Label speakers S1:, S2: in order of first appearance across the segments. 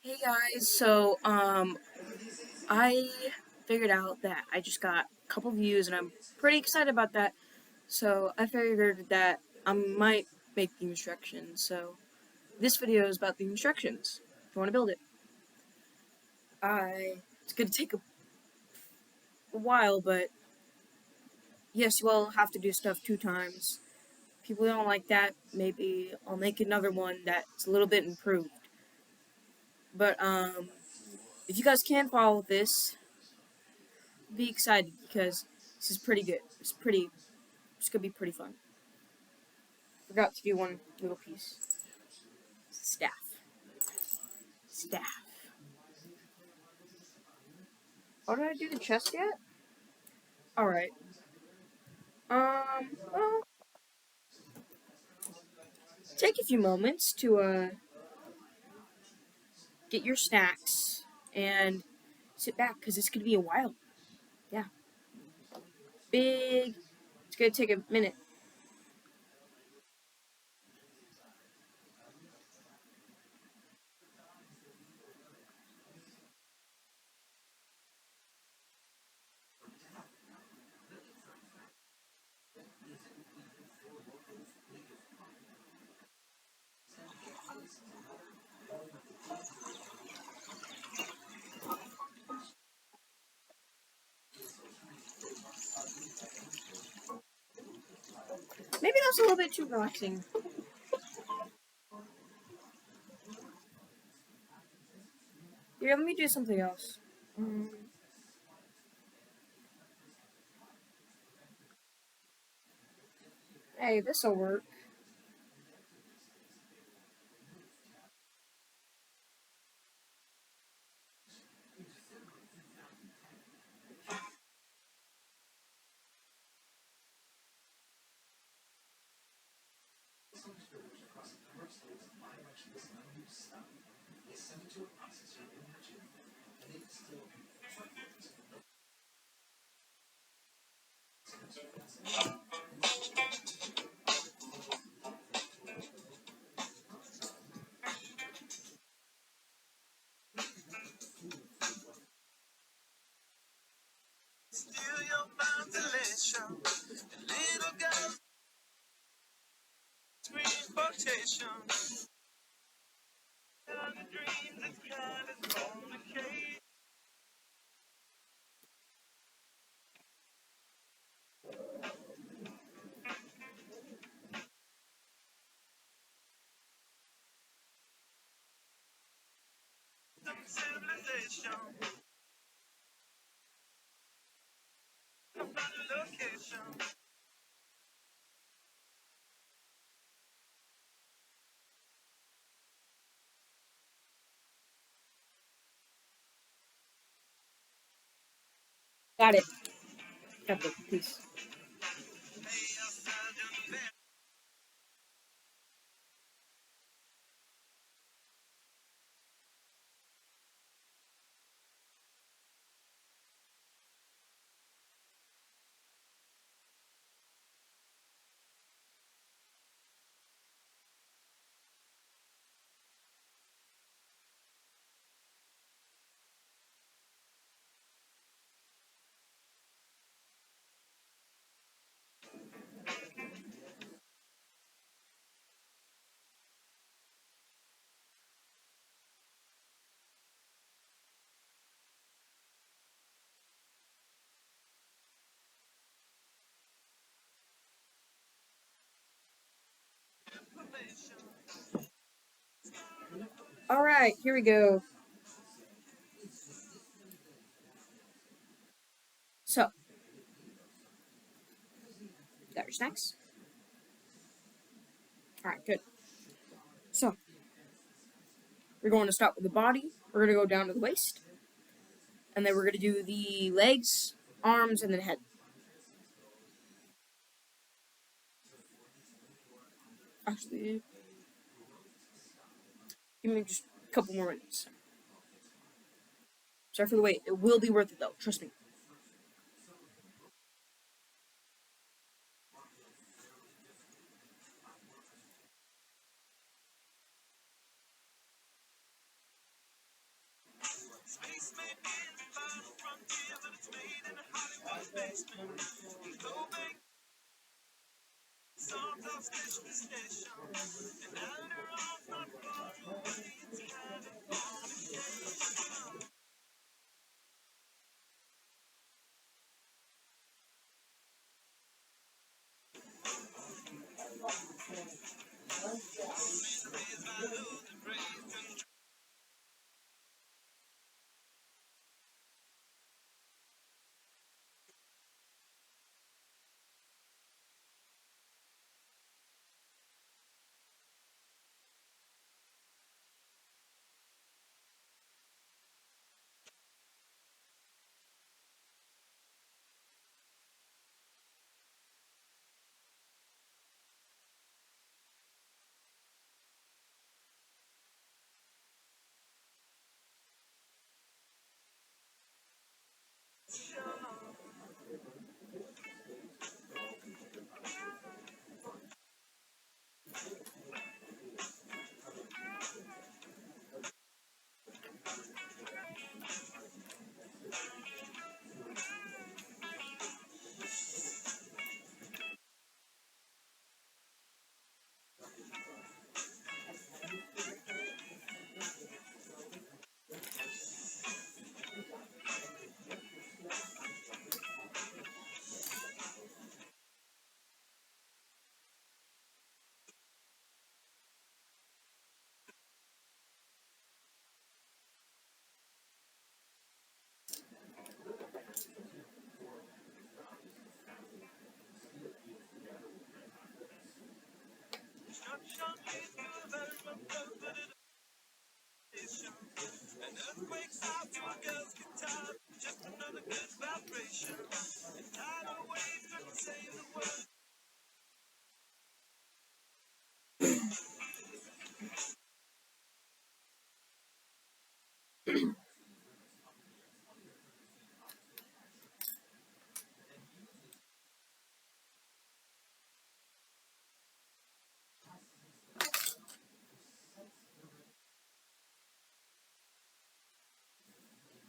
S1: Hey guys, I figured out that I just got a couple views and I'm pretty excited about that. So I figured that I might make the instructions. So this video is about the instructions. If you want to build it, it's gonna take a while, but yes, you will have to do stuff 2 times. People don't like that. Maybe I'll make another one that's a little bit improved. But if you guys can follow this, be excited because this is pretty good. It's gonna be pretty fun. Forgot to do one little piece. Staff. Staff. Oh, did I do the chest yet? Alright. Well, take a few moments to, get your snacks and sit back, because it's gonna be a while. Yeah. Big. It's gonna take a minute. Maybe that's a little bit too relaxing. Here, let me do something else. Hey, this'll work. Still your ventilation, little girl scream quotation. The dreams it's kind of complicated. Some civilization, about the location. Got it. Got the piece. Alright, here we go. So, got your snacks? Alright, good. So, we're going to start with the body. We're going to go down to the waist. And then we're going to do the legs, arms, and then head. Actually, give me just a couple more minutes. Sorry for the wait. It will be worth it, though. Trust me.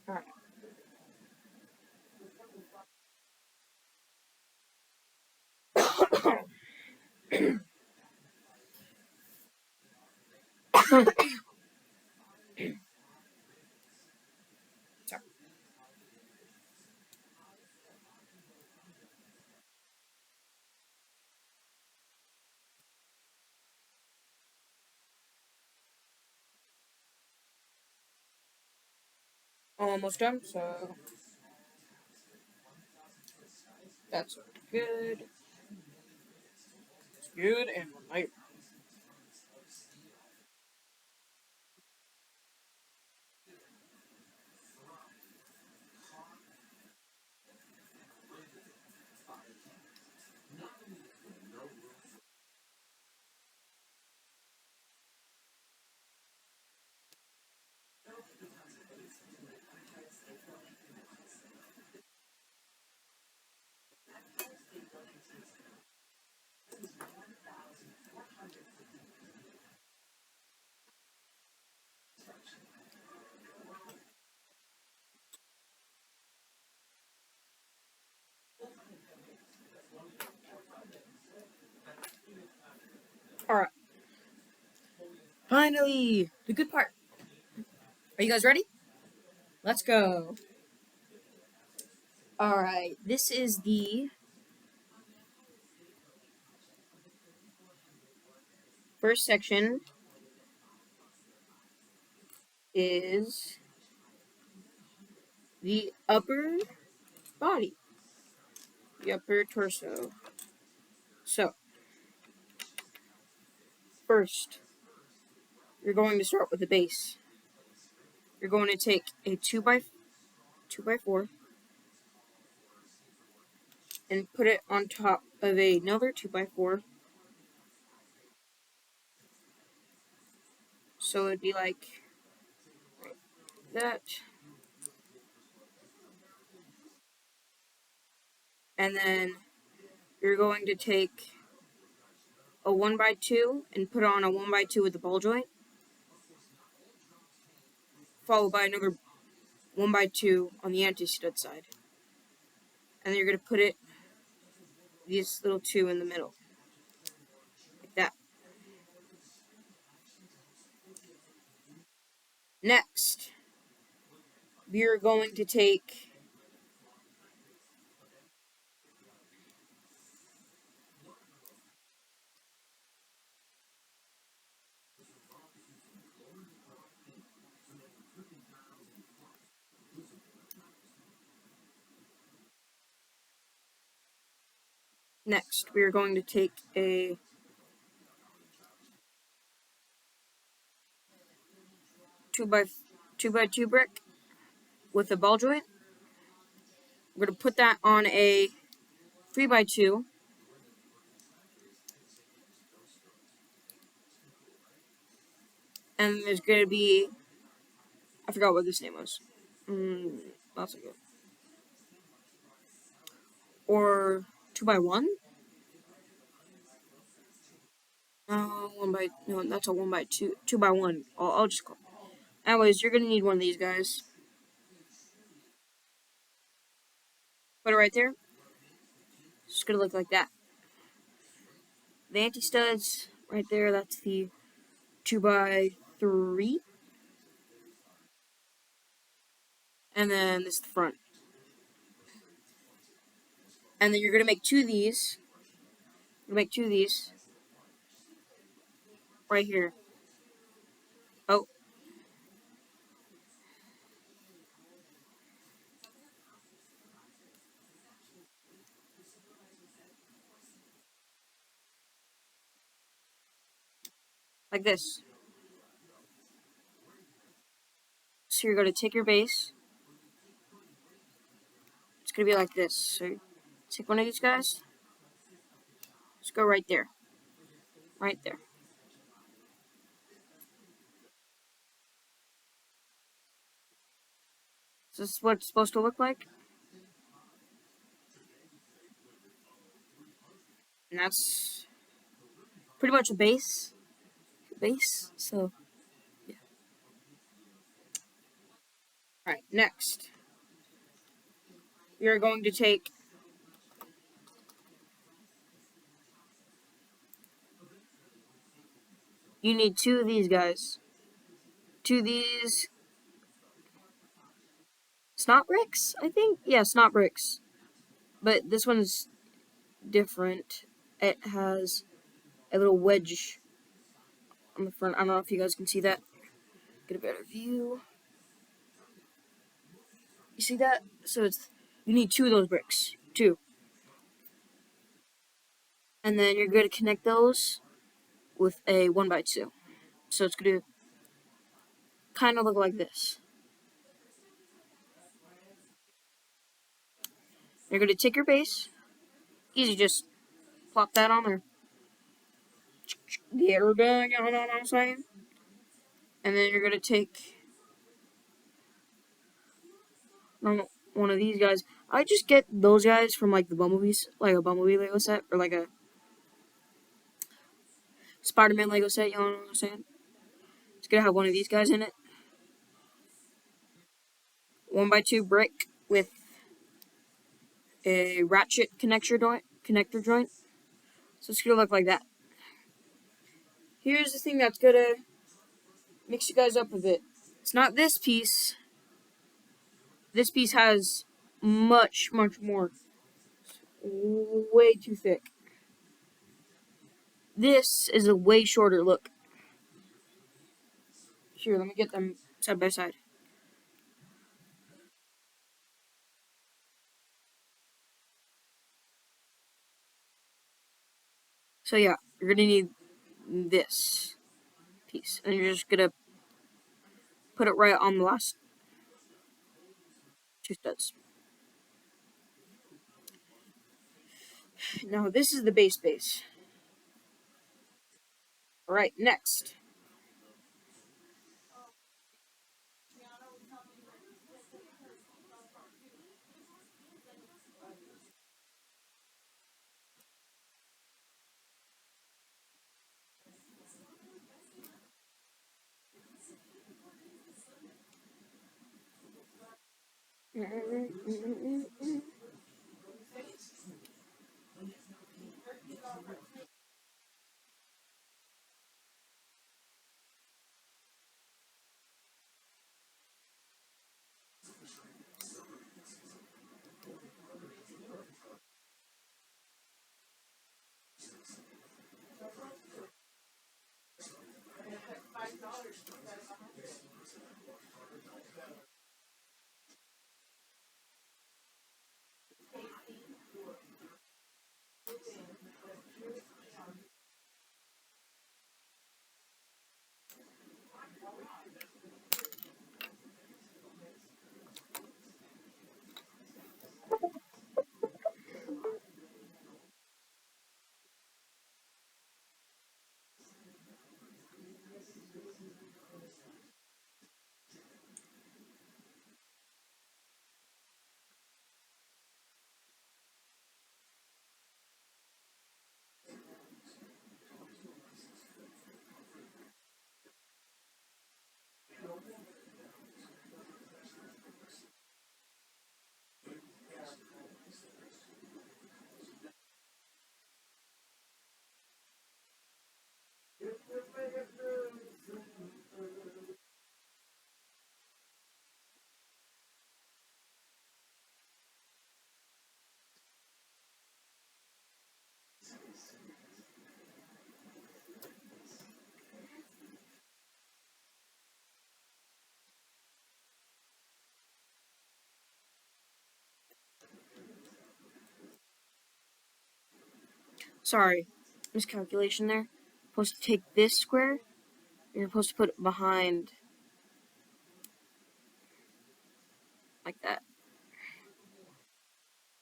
S1: Alright. Sorry. Almost done, so that's good. It's good, and light. Alright. Finally, the good part. Are you guys ready? Let's go. Alright, this is the first section is the upper body, the upper torso. So, first, you're going to start with the base. You're going to take a 2x4 and put it on top of another 2x4. So it'd be like that. And then you're going to take a 1x2 and put on a 1x2 with the ball joint, followed by another 1x2 on the anti-stud side. And then you're going to put these little two in the middle. Like that. Next, we are going to take a 2x2 brick with a ball joint. We're going to put that on a 3x2. And there's going to be, I forgot what this name was. That's good. Or 2x1? No, that's a 1x2. 2x1. I'll just call. Anyways, you're going to need one of these guys. Put it right there. It's going to look like that. The anti-studs right there, that's the 2x3. And then this is the front. And then you're going to make two of these. Right here. Oh. Like this. So you're going to take your base. It's going to be like this. So take one of these guys. Just go right there. Right there. So this is what it's supposed to look like. And that's pretty much a base. So, yeah. Alright, next. We are going to take you need two of these guys. Two of these snot bricks, I think? Yeah, snot bricks. But this one's different. It has a little wedge on the front. I don't know if you guys can see that. Get a better view. You see that? So you need two of those bricks. Two. And then you're going to connect those with a 1x2. So it's going to kind of look like this. You're going to take your base. Easy, just plop that on there. Get her done, you know what I'm saying? And then you're going to take one of these guys. I just get those guys from like the Bumblebees, like a Bumblebee Lego set, or like a Spider-Man Lego set, you know what I'm saying? It's going to have one of these guys in it. 1x2 brick with a ratchet connector joint. So it's going to look like that. Here's the thing that's going to mix you guys up a bit. It's not this piece. This piece has much, much more. Way too thick. This is a way shorter look. Here, let me get them side by side. So yeah, you're gonna need this piece, and you're just gonna put it right on the last two studs. Now this is the base. Alright, next. Sorry, miscalculation there. Supposed to take this square, you're supposed to put it behind like that.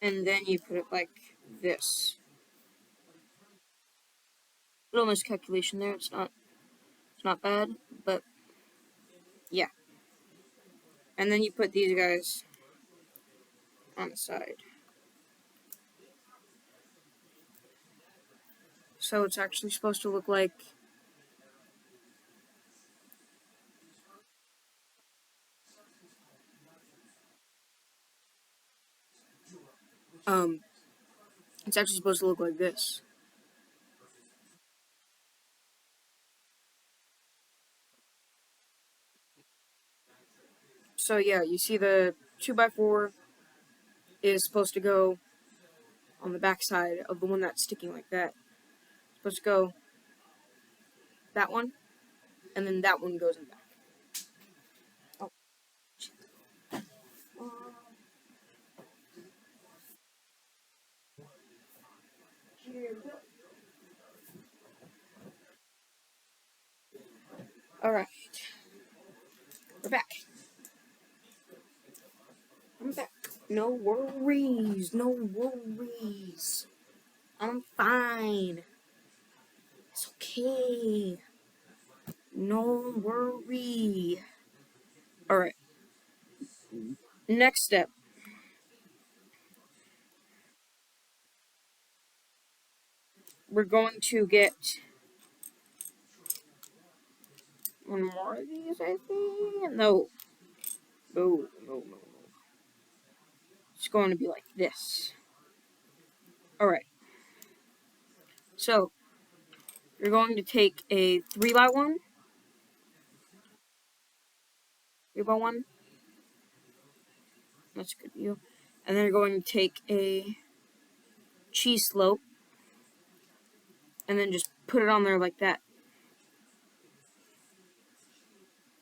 S1: And then you put it like this. Little miscalculation there, it's not bad, but yeah. And then you put these guys on the side. So it's actually supposed to look like um it's actually supposed to look like this. So yeah, you see the 2x4 is supposed to go on the back side of the one that's sticking like that. It's supposed to go that one, and then that one goes in the back. Oh. Alright, we're back. I'm back. No worries, no worries. I'm fine. It's okay. No worry. Alright, next step. We're going to get one more of these, I think. No. It's going to be like this. Alright, so you're going to take a 3x1. 3x1. That's a good view. And then you're going to take a cheese slope and then just put it on there like that.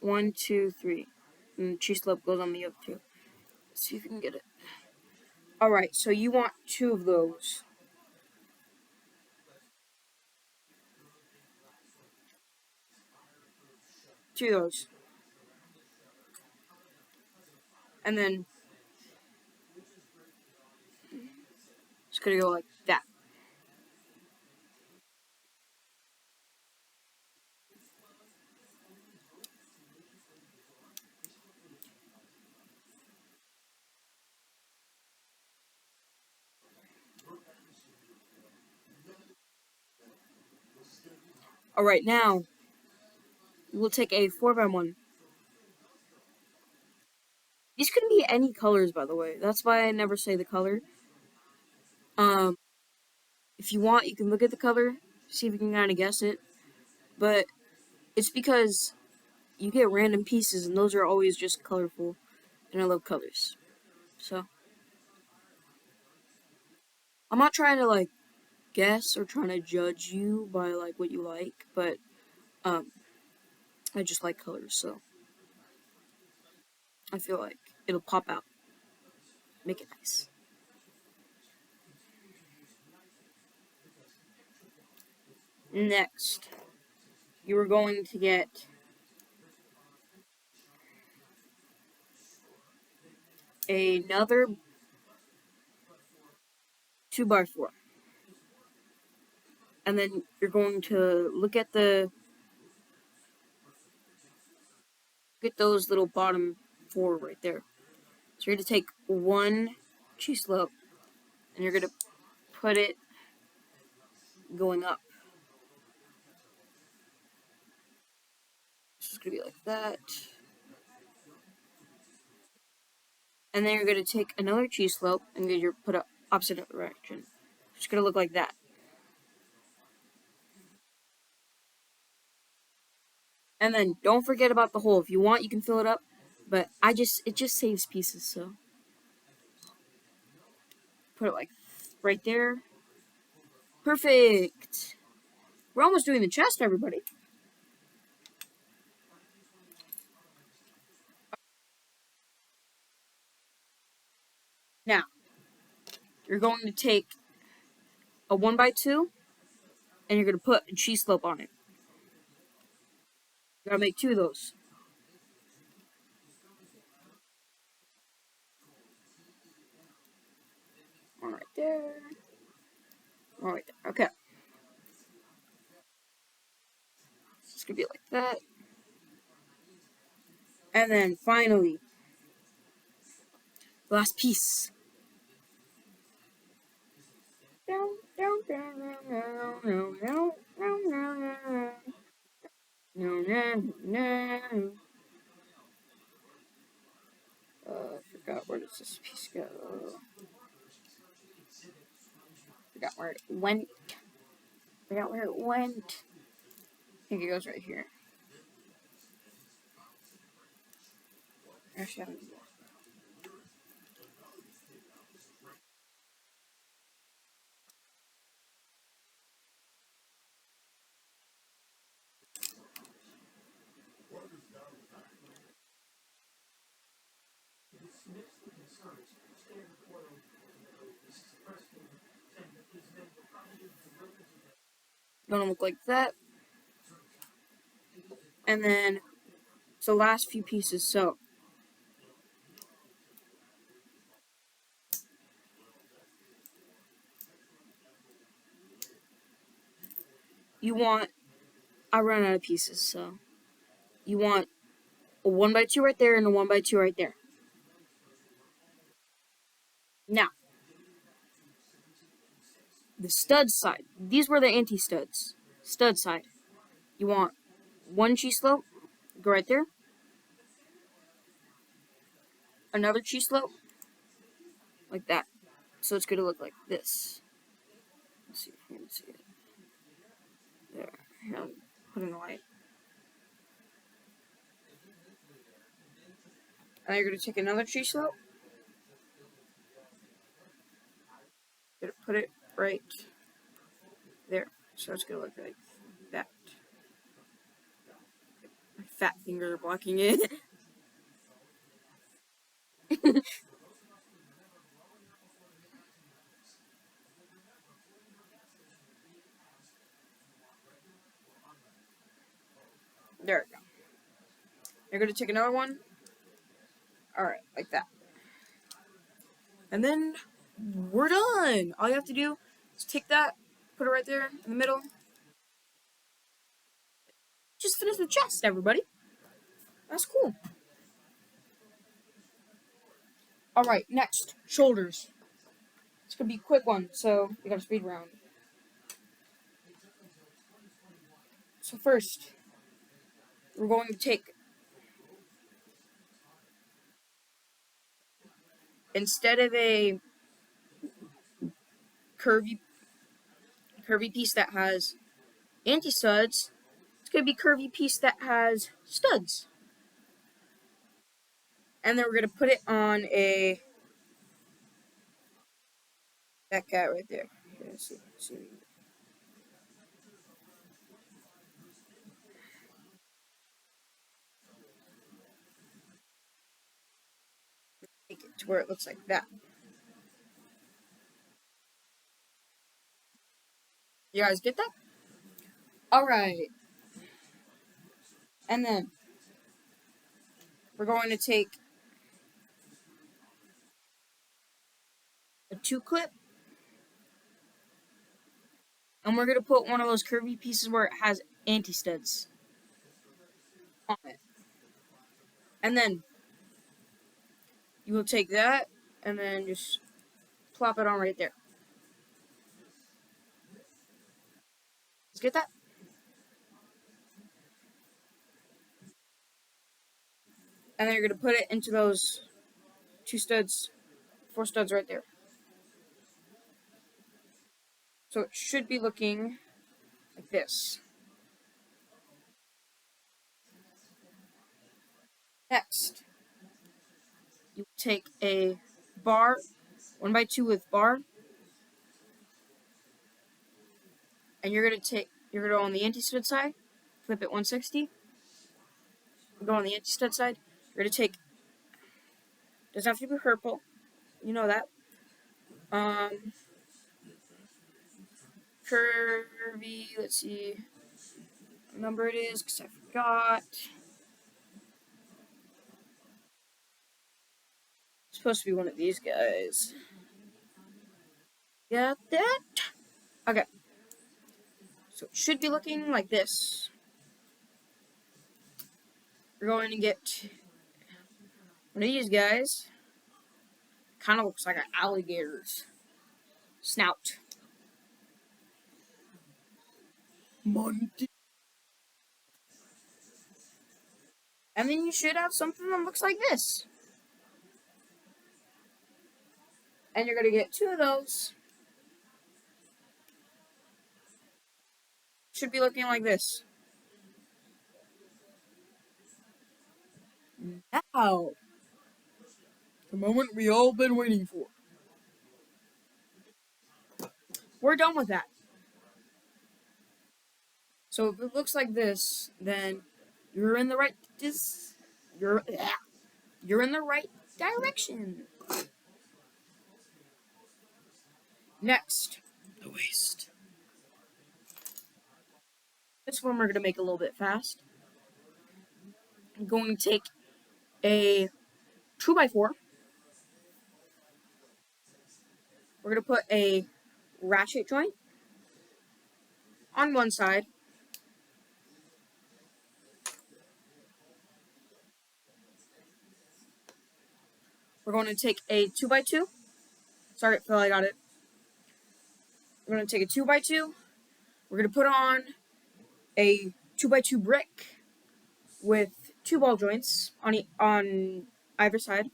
S1: 1, 2, 3. And the cheese slope goes on the other two. Let's see if you can get it. Alright, so you want two of those. Two of those. And then it's gonna go like that. Alright, now we'll take a 4x1. These could be any colors, by the way. That's why I never say the color. Um, if you want, you can look at the color, see if you can kind of guess it. But it's because you get random pieces, and those are always just colorful, and I love colors. So I'm not trying to like guess or trying to judge you by like what you like, but um, I just like colors, so I feel like it'll pop out, make it nice. Next, you are going to get another 2x4, and then you're going to get those little bottom four right there. So you're going to take one cheese loaf, and you're going to put it going up. It's just going to be like that. And then you're going to take another cheese slope and you're put it opposite direction. It's going to look like that. And then don't forget about the hole. If you want, you can fill it up, but it just saves pieces. So put it like right there. Perfect. We're almost doing the chest, everybody. Now you're going to take a 1x2 and you're going to put a cheese slope on it. You gotta make two of those. One right there. One right there. Okay. So it's gonna be like that. And then finally, last piece. I forgot where does this piece go. Forgot where it went. Forgot where it went. I think it goes right here. Actually, I don't know. Gonna look like that. And then, so last few pieces. So, you want, I run out of pieces, so you want a 1x2 right there and a 1x2 right there. Now, the stud side. These were the anti-studs. Stud side. You want one cheese slope, go right there. Another cheese slope, like that. So it's gonna look like this. Let's see if you can see it. There. Here, I'm putting the light. And you're gonna take another cheese slope. Gonna put it right there. So it's gonna look like that. My fat finger are blocking it. There we go. You're gonna take another one. Alright, like that. And then we're done. All you have to do is take that, put it right there in the middle. Just finish the chest, everybody. That's cool. Alright, next, shoulders. It's gonna be a quick one, so we gotta speed round. So first, we're going to take instead of a curvy piece that has anti-studs, it's going to be curvy piece that has studs. And then we're going to put it on that guy right there. Let's see. Make it to where it looks like that. You guys get that? Alright. And then we're going to take a 2-clip, and we're going to put one of those curvy pieces where it has anti-studs on it. And then you will take that and then just plop it on right there. Let's get that. And then you're going to put it into those 4 studs right there. So it should be looking like this. Next, you take a bar, 1x2 with bar, and you're gonna go on the anti-stud side, flip it 160, go on the anti-stud side. You're gonna take, doesn't have to be purple, you know that. Curvy. Let's see what number it is because I forgot. It's supposed to be one of these guys. Got that? Okay. So it should be looking like this. We're going to get one of these guys. Kind of looks like an alligator's snout. Monty. And then you should have something that looks like this. And you're going to get 2 of those. Should be looking like this. Now, the moment we all been waiting for. We're done with that. So if it looks like this, then you're in the right you're in the right direction. Next, the waist. This one we're gonna make a little bit fast. I'm going to take a 2x4. We're gonna put a ratchet joint on one side. We're going to take a 2x2. Sorry, Phil, I got it. We're going to take a 2x2. We're going to put on a 2x2 brick with 2 ball joints on either side.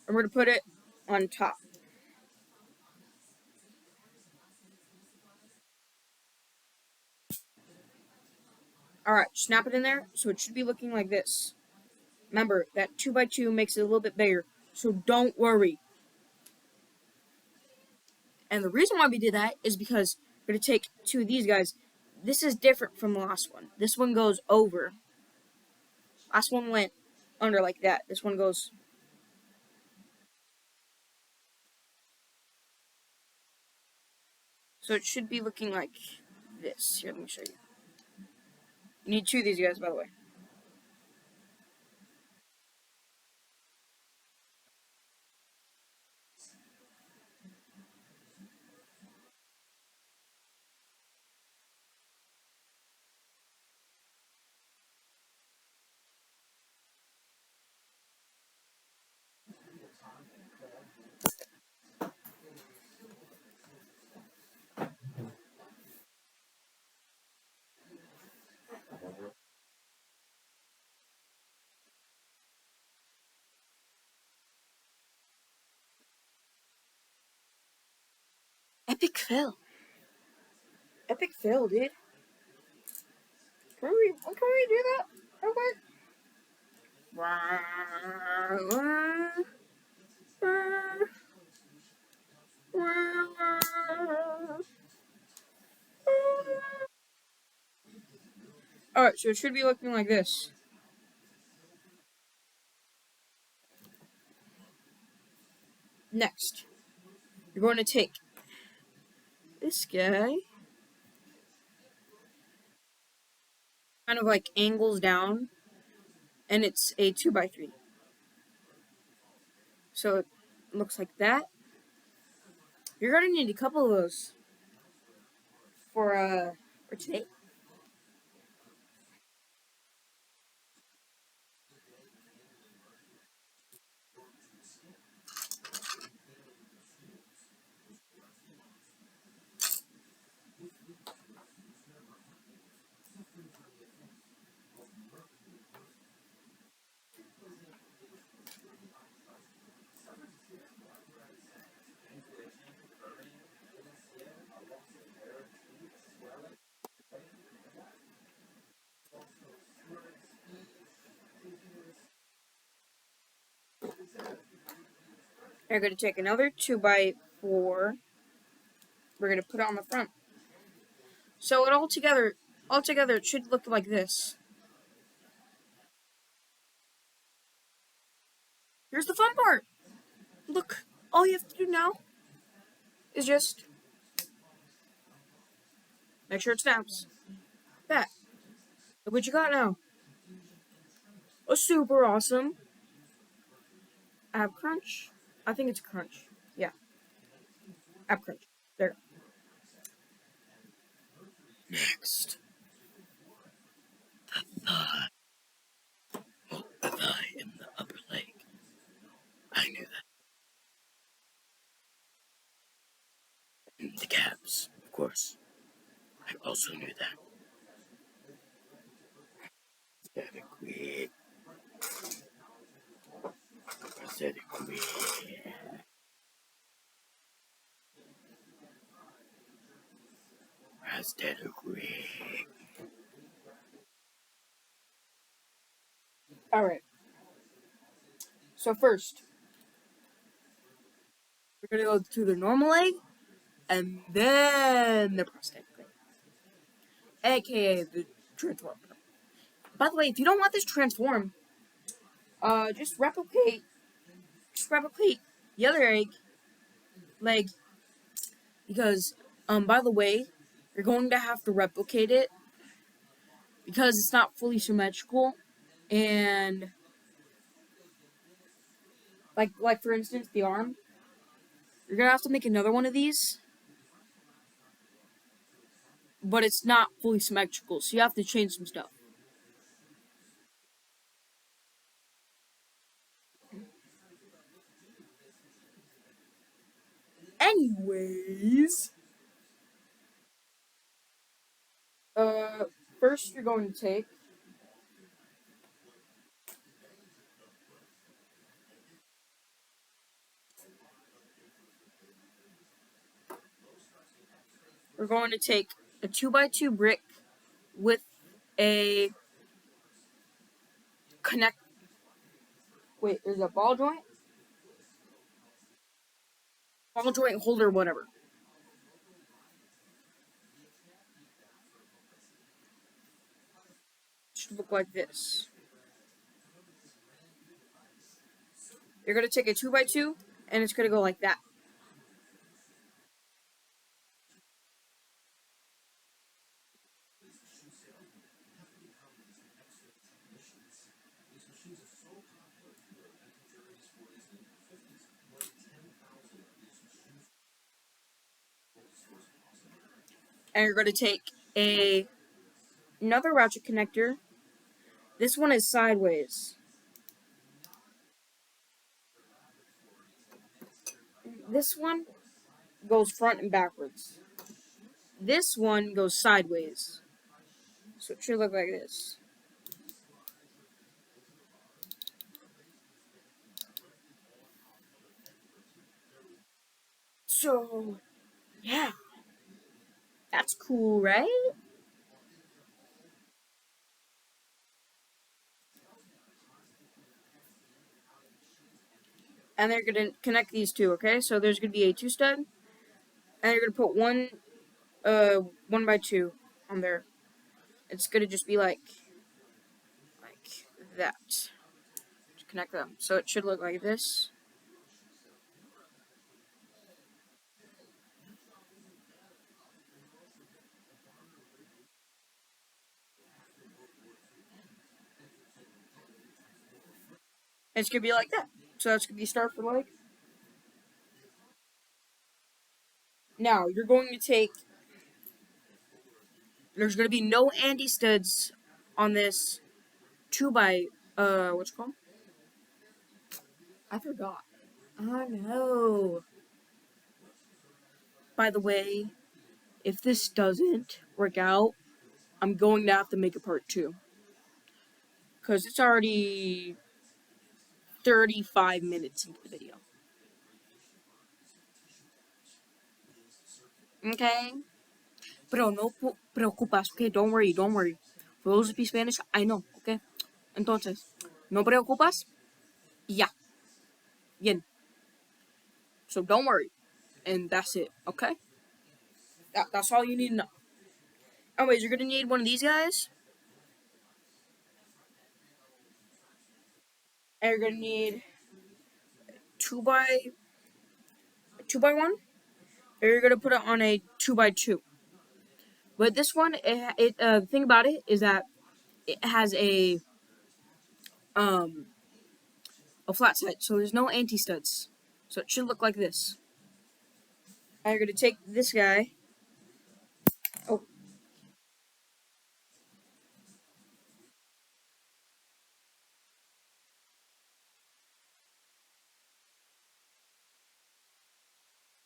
S1: And we're going to put it on top. Alright, snap it in there. So it should be looking like this. Remember, that 2x2 makes it a little bit bigger. So don't worry. And the reason why we did that is because we're going to take 2 of these guys. This is different from the last one. This one goes over. Last one went under like that. This one goes. So it should be looking like this. Here, let me show you. You need 2 of these guys, by the way. Epic fail. Epic fail, dude. Can we do that? Okay. Alright, so it should be looking like this. Next, you're going to take this guy, kind of like angles down, and it's a 2x3. So it looks like that. You're going to need a couple of those for today. You're going to take another 2x4. We're going to put it on the front. So it all together, it should look like this. Here's the fun part. Look, all you have to do now is just make sure it snaps. That. Look what you got now. A super awesome ab crunch. I think it's crunch. Yeah, ab crunch. There. Next. Oh, the thigh and the upper leg. I knew that. And the calves, of course. I also knew that. Aesthetically. Aesthetically. Aesthetically. Alright. So first, we're gonna go to the normal leg and then the prosthetic leg. AKA the transform. By the way, if you don't want this transform, just replicate the other leg, because by the way, you're going to have to replicate it because it's not fully symmetrical, and like for instance the arm, you're gonna have to make another one of these, but it's not fully symmetrical, so you have to change some stuff. Anyways, uh, first you're going to take we're going to take a 2x2 brick with a connect. Wait, there's a ball joint holder, whatever. It should look like this. You're gonna take a 2x2, and it's gonna go like that. And you're gonna take another ratchet connector. This one is sideways. This one goes front and backwards. This one goes sideways. So it should look like this. So Yeah, that's cool, right? And they're gonna connect these two. Okay, so there's gonna be a two stud, and you're gonna put one by two on there. It's gonna just be like that to connect them. So it should look like this. It's gonna be like that. So that's gonna be start for leg. Now you're going to take. There's gonna be no anti studs on this two by what's it called? I forgot. Oh no. By the way, if this doesn't work out, I'm going to have to make a part two. Because it's already 35 minutes into the video. Okay? Pero no preocupas, okay? Don't worry, don't worry. For those who speak Spanish, I know, okay? Entonces, no preocupas, ya. Bien. So don't worry. And that's it, okay? That's all you need to know. Anyways, you're gonna need one of these guys. And you're gonna need two by one. And you're gonna put it on a two by two. But this one, the thing about it is that it has um a flat side, so there's no anti studs. So it should look like this. And you're gonna take this guy. Oh,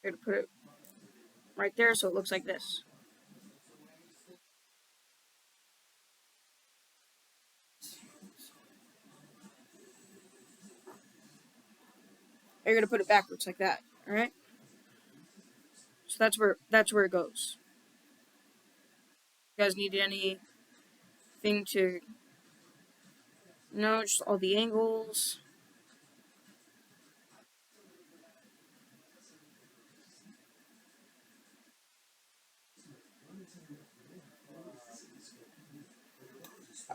S1: you're gonna put it right there, so it looks like this. And you're gonna put it backwards like that. All right. So that's where it goes. You guys need anything to know? Just all the angles.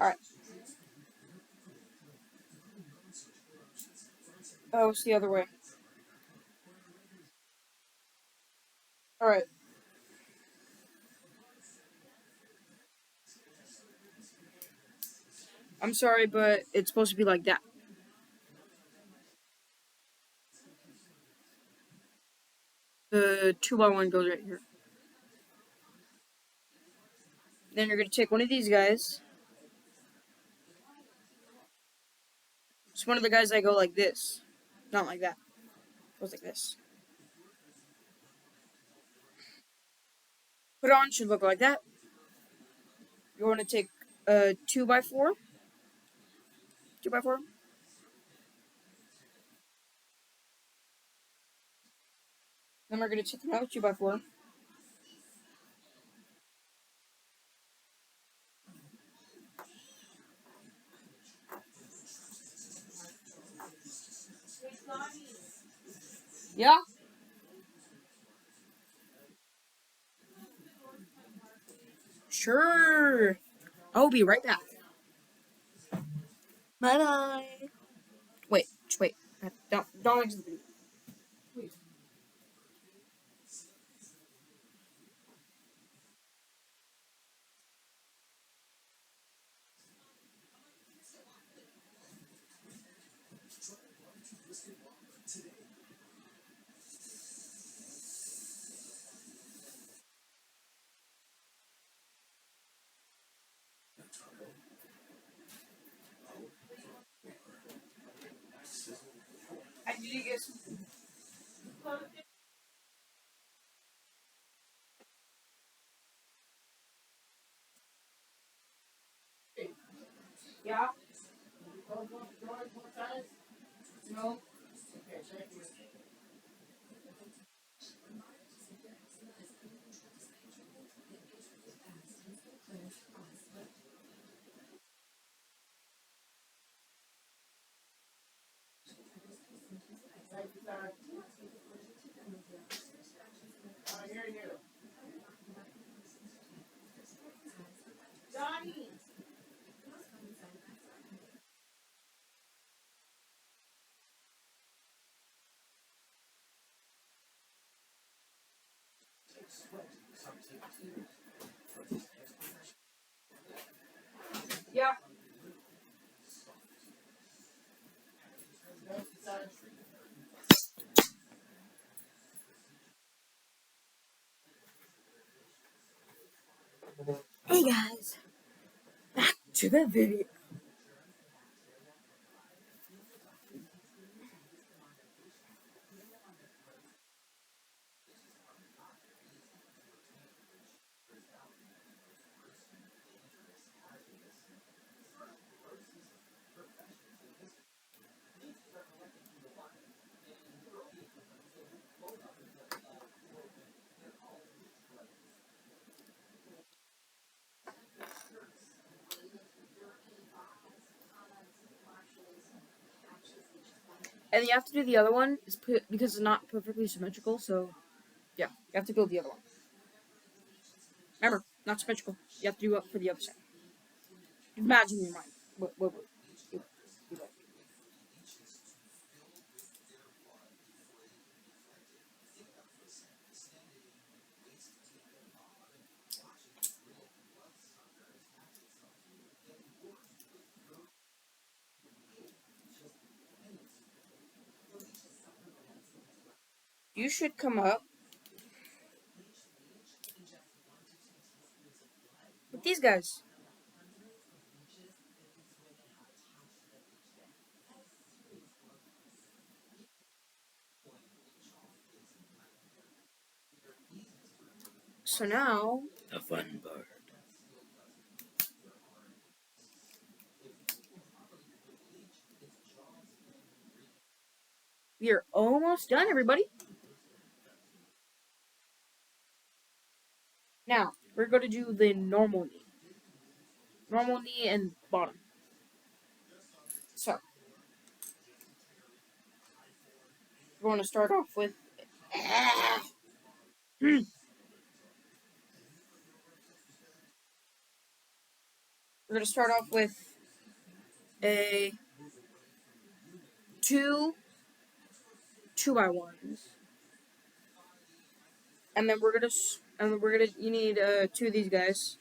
S1: All right. Oh, it's the other way. All right. I'm sorry, but it's supposed to be like that. The two by one goes right here. Then you're gonna take one of these guys. It's one of the guys that go like this, not like that. It goes like this. Put it on. Should look like that. You're gonna take a two by four. Two by four. Then we're gonna take another two by four. Yeah. Sure. I'll be right back. Bye bye. Wait. Just wait. Don't exit the video. Did you get some? Yeah. No. Yeah. Hey guys, back to the video. And you have to do the other one because it's not perfectly symmetrical. So yeah, you have to build the other one. Remember, not symmetrical. You have to do it for the other side. Imagine your mind. What would it be like? You should come up with these guys. So now
S2: The fun part.
S1: we are almost done, everybody. Now we're going to do the normal knee and bottom. So we're going to start off with. We're going to start off with a two by ones, and then you need two of these guys.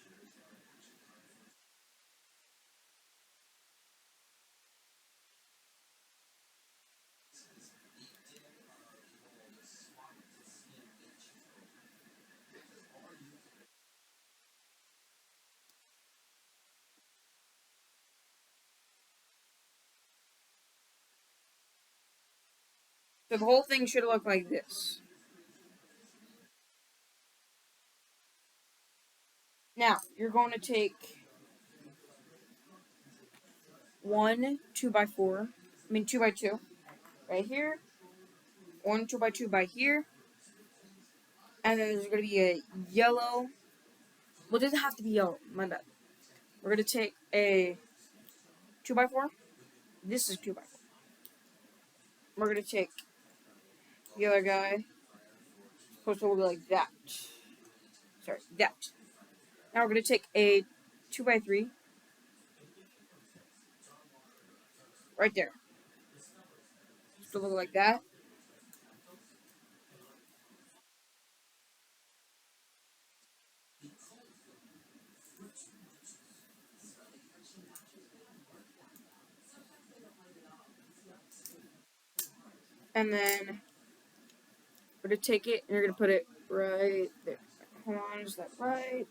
S1: So the whole thing should look like this. Now you're going to take one 2x4. I mean 2x2, right here. One 2x2 by here, and then there's going to be a yellow. Well, it doesn't have to be yellow. My bad. We're going to take a 2x4. This is 2x4. We're going to take the other guy. It's supposed to look like that. Sorry, that. Now we're going to take a 2x3 right there. It's supposed to look like that. And then we're going to take it and you're going to put it right there. Hold on, is that right?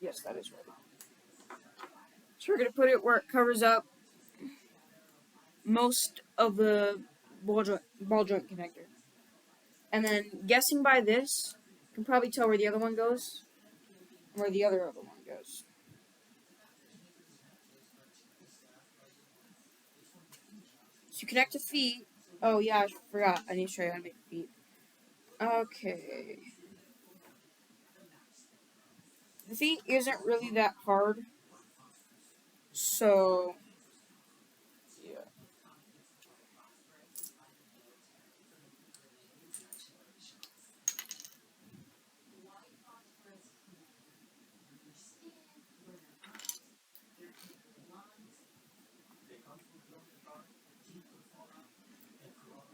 S1: Yes, that is right. So we're going to put it where it covers up most of the ball joint connector. And then guessing by this, you can probably tell where the other one goes and where the other one goes. To connect to feet. Oh yeah, I forgot. I need to show you how to make feet. Okay. The feet isn't really that hard. So yeah.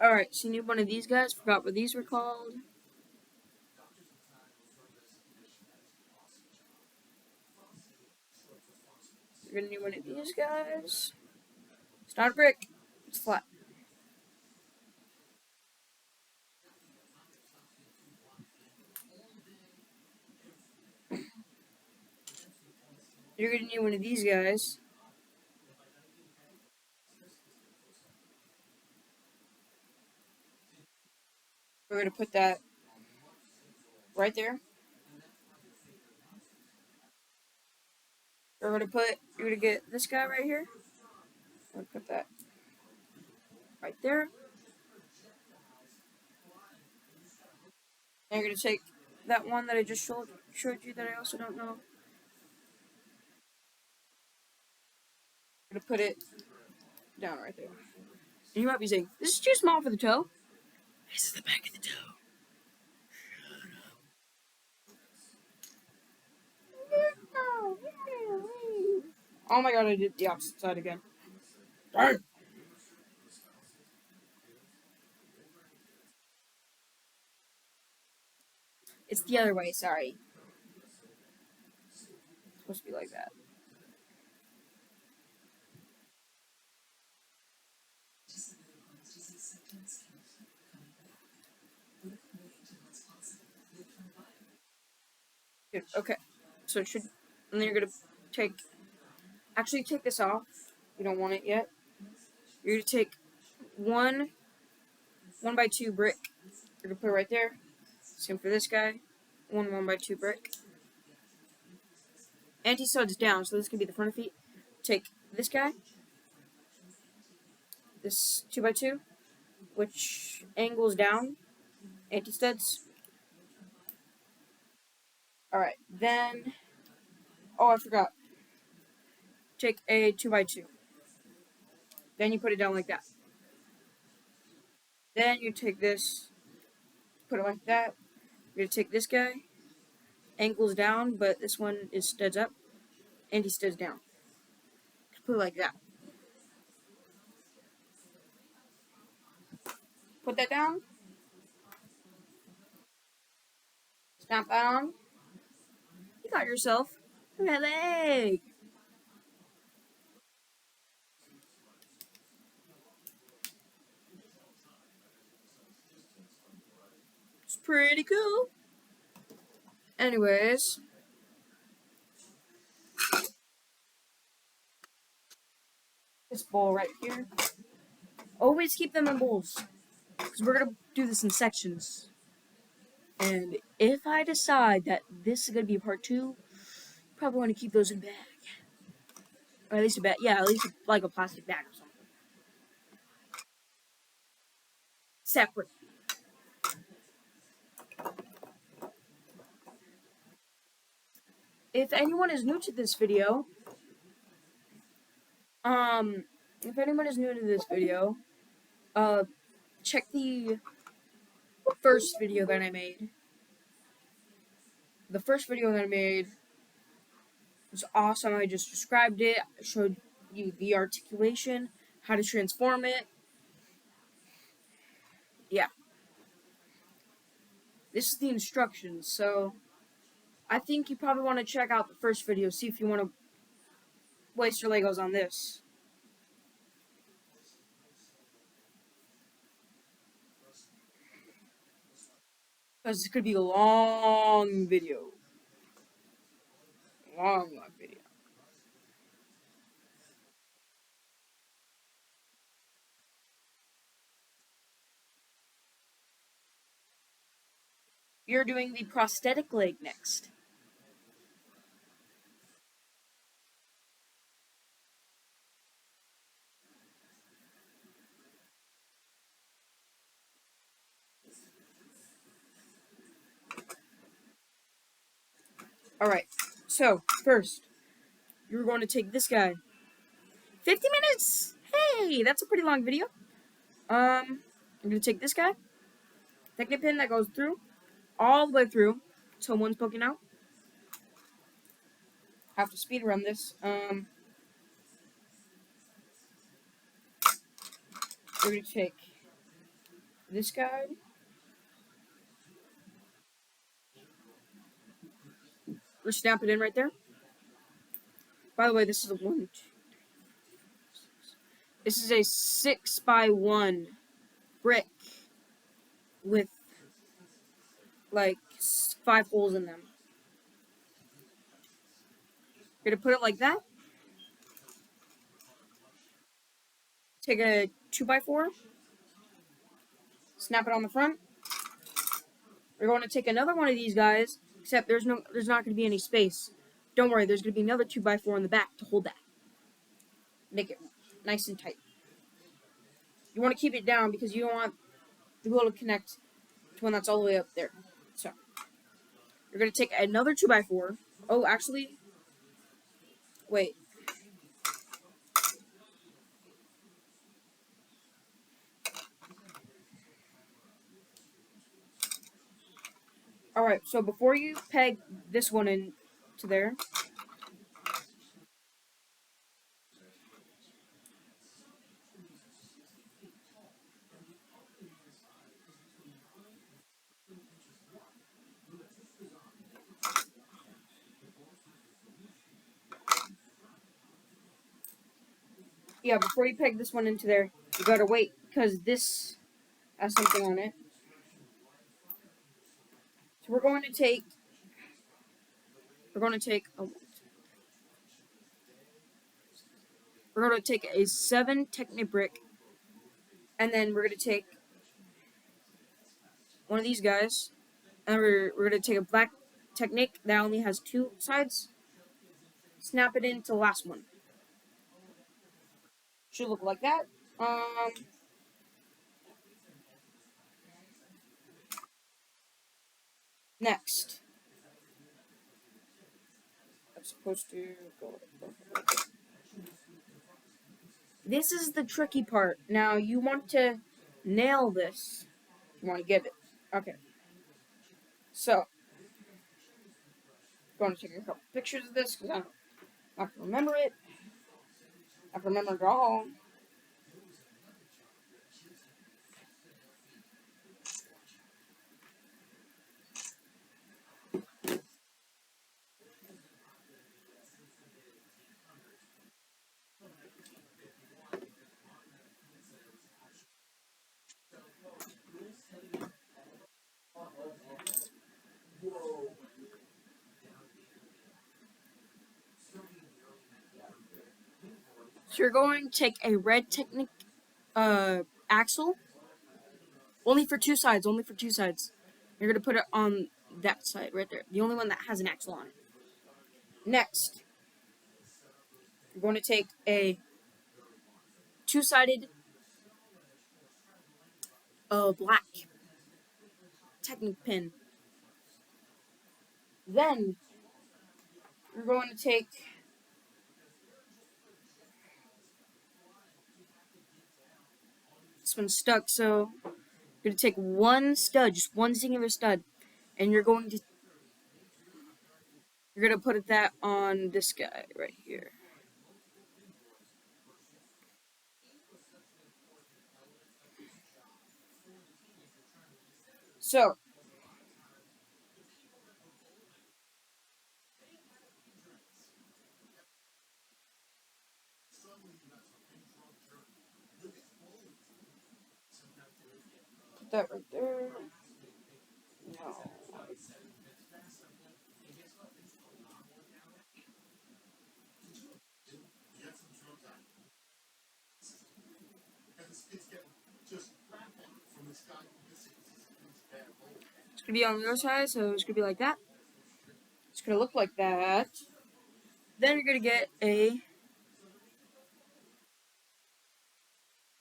S1: Alright, so you need one of these guys. Forgot what these were called. You're gonna need one of these guys. It's not a brick, it's flat. You're gonna need one of these guys. We're gonna put that right there. You're gonna get this guy right here. I'm gonna put that right there. And you're gonna take that one that I just showed you that I also don't know. I'm gonna put it down right there. And you might be saying, this is too small for the toe. This is the back of the toe. Oh my god, I did the opposite side again. Darn. It's the other way, sorry. It's supposed to be like that. Good, okay. So it should, and then you're gonna take this off. You don't want it yet. You're gonna take one by two brick. You're gonna put it right there. Same for this guy. One by two brick. Anti-stud's down, so this could be the front of feet. Take this guy, this 2x2, which angles down, anti-studs. Alright, then, oh, I forgot. Take a 2x2. Then you put it down like that. Then you take this, put it like that. You're gonna take this guy, angles down, but this one is studs up, anti-studs down. Put it like that. Put that down. Snap that on. You got yourself a leg. It's pretty cool. Anyways, this bowl right here. Always keep them in bowls. Because we're going to do this in sections. And if I decide that this is going to be part two, probably want to keep those in a bag. Or at least a bag. Yeah, at least like a plastic bag or something. Separate. If anyone is new to this video, if anyone is new to this video, check the first video that I made. The first video that I made was awesome. I just described it, I showed you the articulation, how to transform it. Yeah. This is the instructions, so I think you probably want to check out the first video, see if you want to waste your Legos on this. Because this could be a long video. Long video. You're doing the prosthetic leg next. Alright, so first, you're going to take this guy. 50 minutes! Hey, that's a pretty long video. I'm going to take this guy. Technic pin that goes through, all the way through, till one's poking out. Have to speed run this. We're going to take this guy. We're snap it in right there. By the way, this is a 1, 2, this is a 6x1 brick with like 5 holes in them. You're gonna put it like that. Take a 2x4, snap it on the front. We're going to take another one of these guys, except there's not going to be any space. Don't worry, there's going to be another 2x4 in the back to hold that. Make it nice and tight. You want to keep it down because you don't want the glue to connect to one that's all the way up there. So, you're going to take another 2x4. Oh, actually, wait. Alright, so before you peg this one into there, yeah, before you peg this one into there, you gotta wait, because this has something on it. So we're going to take a 7 Technic brick, and then we're going to take one of these guys, and we're going to take a black Technic that only has 2 sides, snap it into the last one. Should look like that. Next. I'm supposed to go. This is the tricky part. Now, you want to nail this. You want to get it. Okay. So, I'm going to take a couple pictures of this because I don't have to remember it. I have to remember it all. So you're going to take a red Technic axle. Only for 2 sides. Only for 2 sides. You're going to put it on that side right there. The only one that has an axle on it. Next, you're going to take a 2-sided black Technic pin. Then, you're going to take this one's stuck, so you're going to take one stud, just one singular stud, and you're going to put that on this guy right here. So, put that right there. No. It's going to be on the other side, so it's going to be like that. It's going to look like that. Then you're going to get a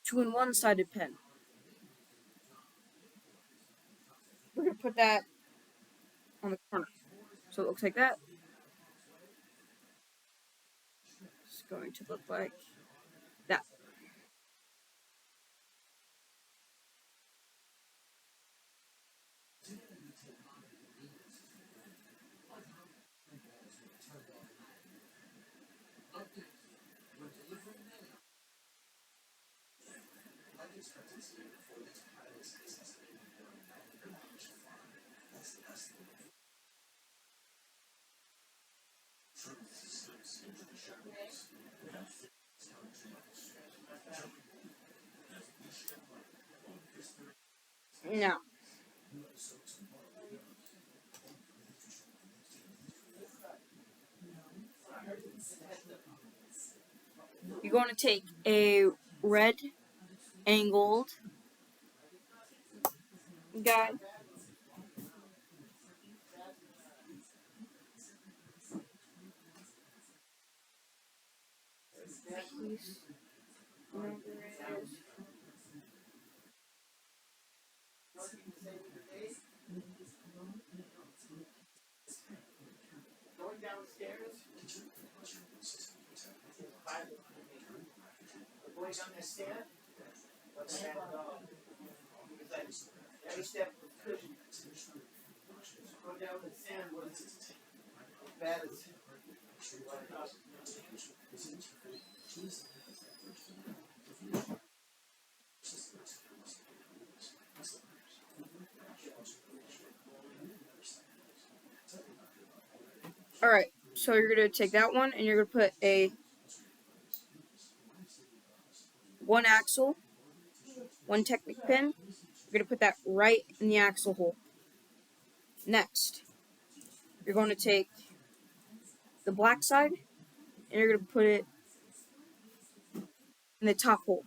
S1: 2-in-1 sided pen. We're going to put that on the corner. So it looks like that. going to look like that. Now, you're going to take a red angled guy. Piece, whatever it is. Alright, so you're going to take that one and you're going to put a one axle, one Technic pin. You're going to put that right in the axle hole. Next, you're going to take the black side and you're going to put it in the top hole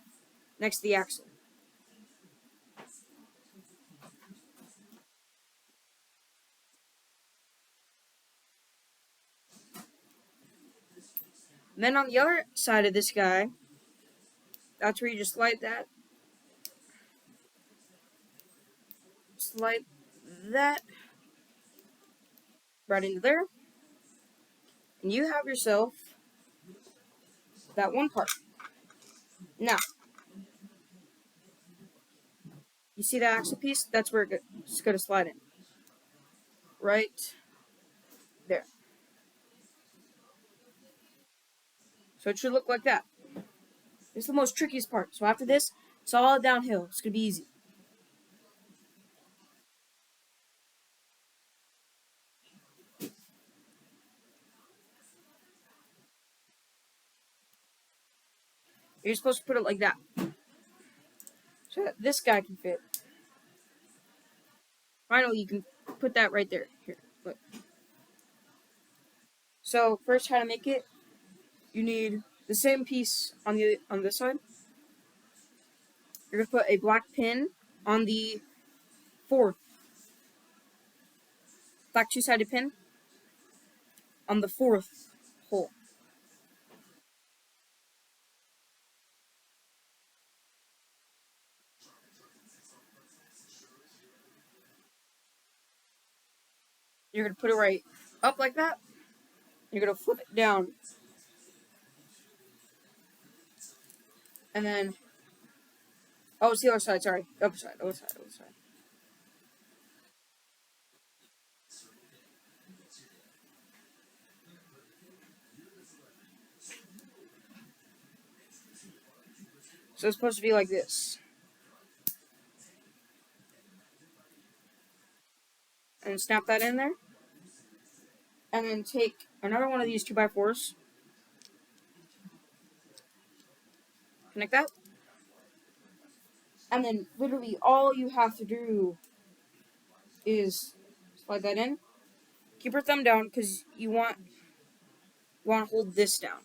S1: next to the axle. And then on the other side of this guy, that's where you just slide that right into there, and you have yourself that one part. Now, you see that axle piece? That's where it's going to slide in. Right there. So it should look like that. This is the most trickiest part. So after this, it's all downhill. It's going to be easy. You're supposed to put it like that, so that this guy can fit. Finally, you can put that right there. Here, look. So first, how to make it? You need the same piece on this side. You're gonna put a black pin on the fourth, black two-sided pin on the fourth hole. You're gonna put it right up like that. You're gonna flip it down, and then it's the other side. Sorry, other side. So it's supposed to be like this. And snap that in there. And then take another one of these 2x4s. Connect that. And then literally all you have to do is slide that in. Keep your thumb down because you want to hold this down.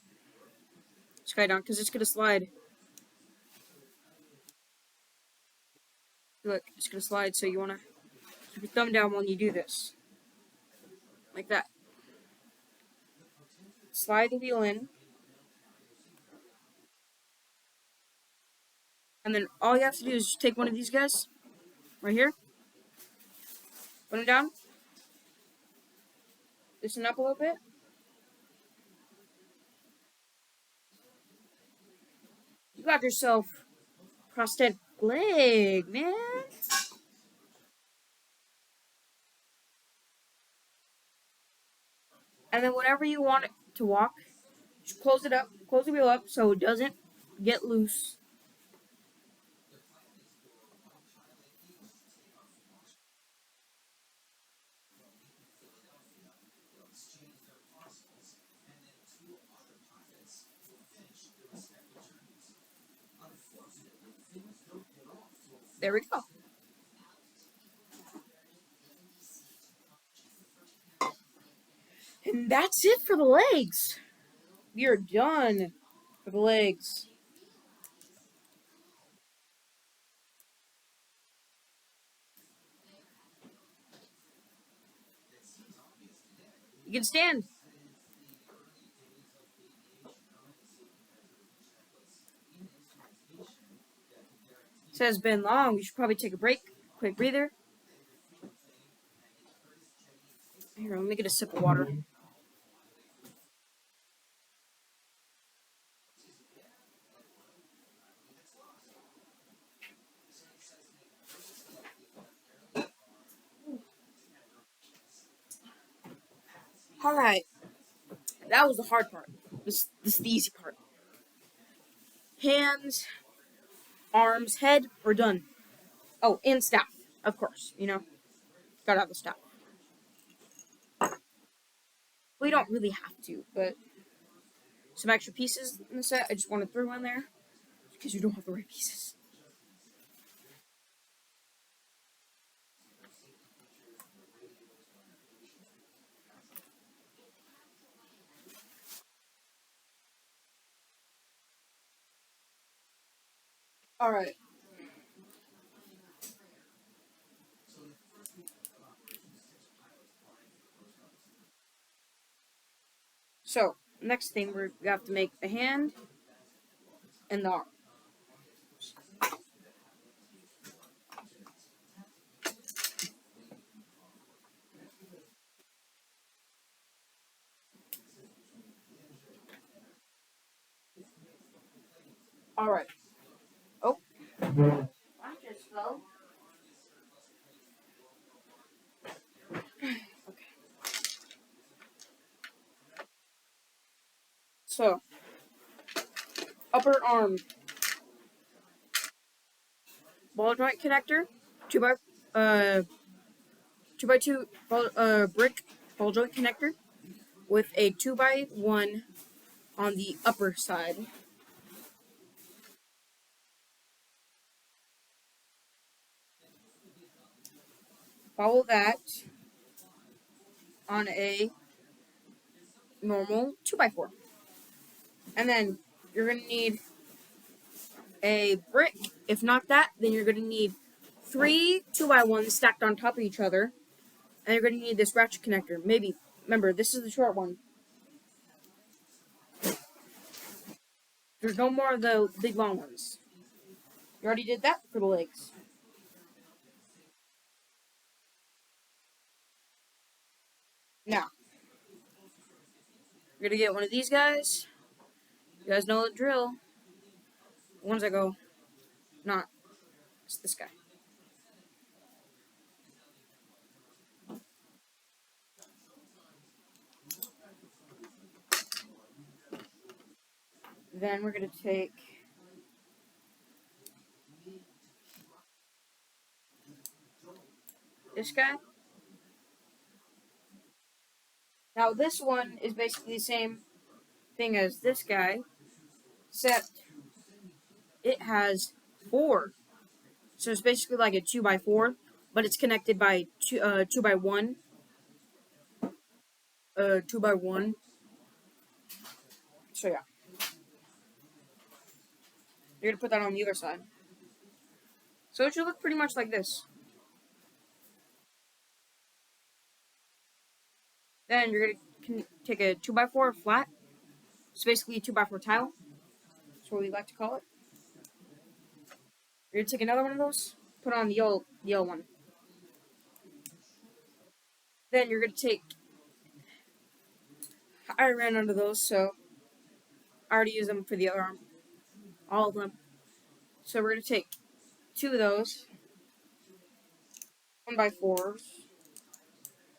S1: This guy down because it's going to slide. Look, it's going to slide, so you want to keep your thumb down when you do this. Like that. Slide the wheel in. And then all you have to do is just take one of these guys, right here. Put them down. Loosen up a little bit. got yourself prosthetic leg, man. And then whenever you want it to walk, just close it up, close the wheel up so it doesn't get loose. There we go. And that's it for the legs. We are done for the legs. You can stand. It says been long. We should probably take a break. Quick breather. Here, let me get a sip of water. All right, that was the hard part. This is the easy part. Hands, arms, head, we're done. Oh, and staff, of course. Gotta have the staff. We don't really have to, but some extra pieces in the set I just want to throw in there because you don't have the right pieces. All right. So next thing we have to make the hand and the arm. All right. Oh. I just fell. Okay. So upper arm ball joint connector, two by uh 2x2 brick ball joint connector with a 2x1 on the upper side. Follow that on a normal 2x4. And then you're going to need a brick. If not that, then you're going to need three 2x1s stacked on top of each other. And you're going to need this ratchet connector. Maybe. Remember, this is the short one. There's no more of the big long ones. You already did that for the legs. Now, you're going to get one of these guys. You guys know the drill. The ones that go, not. It's this guy. Then we're going to take this guy. Now, this one is basically the same thing as this guy, except it has four. So it's basically like a 2x4, but it's connected by 2x1. 2x1. So yeah. You're going to put that on the other side. So it should look pretty much like this. Then you're going to take a 2x4 flat. It's basically a 2x4 tile. That's what we like to call it. You're going to take another one of those, put on the yellow one. Then you're going to take... I ran under those, so I already used them for the other arm. all of them. So we're gonna take 2 of those, 1x4s.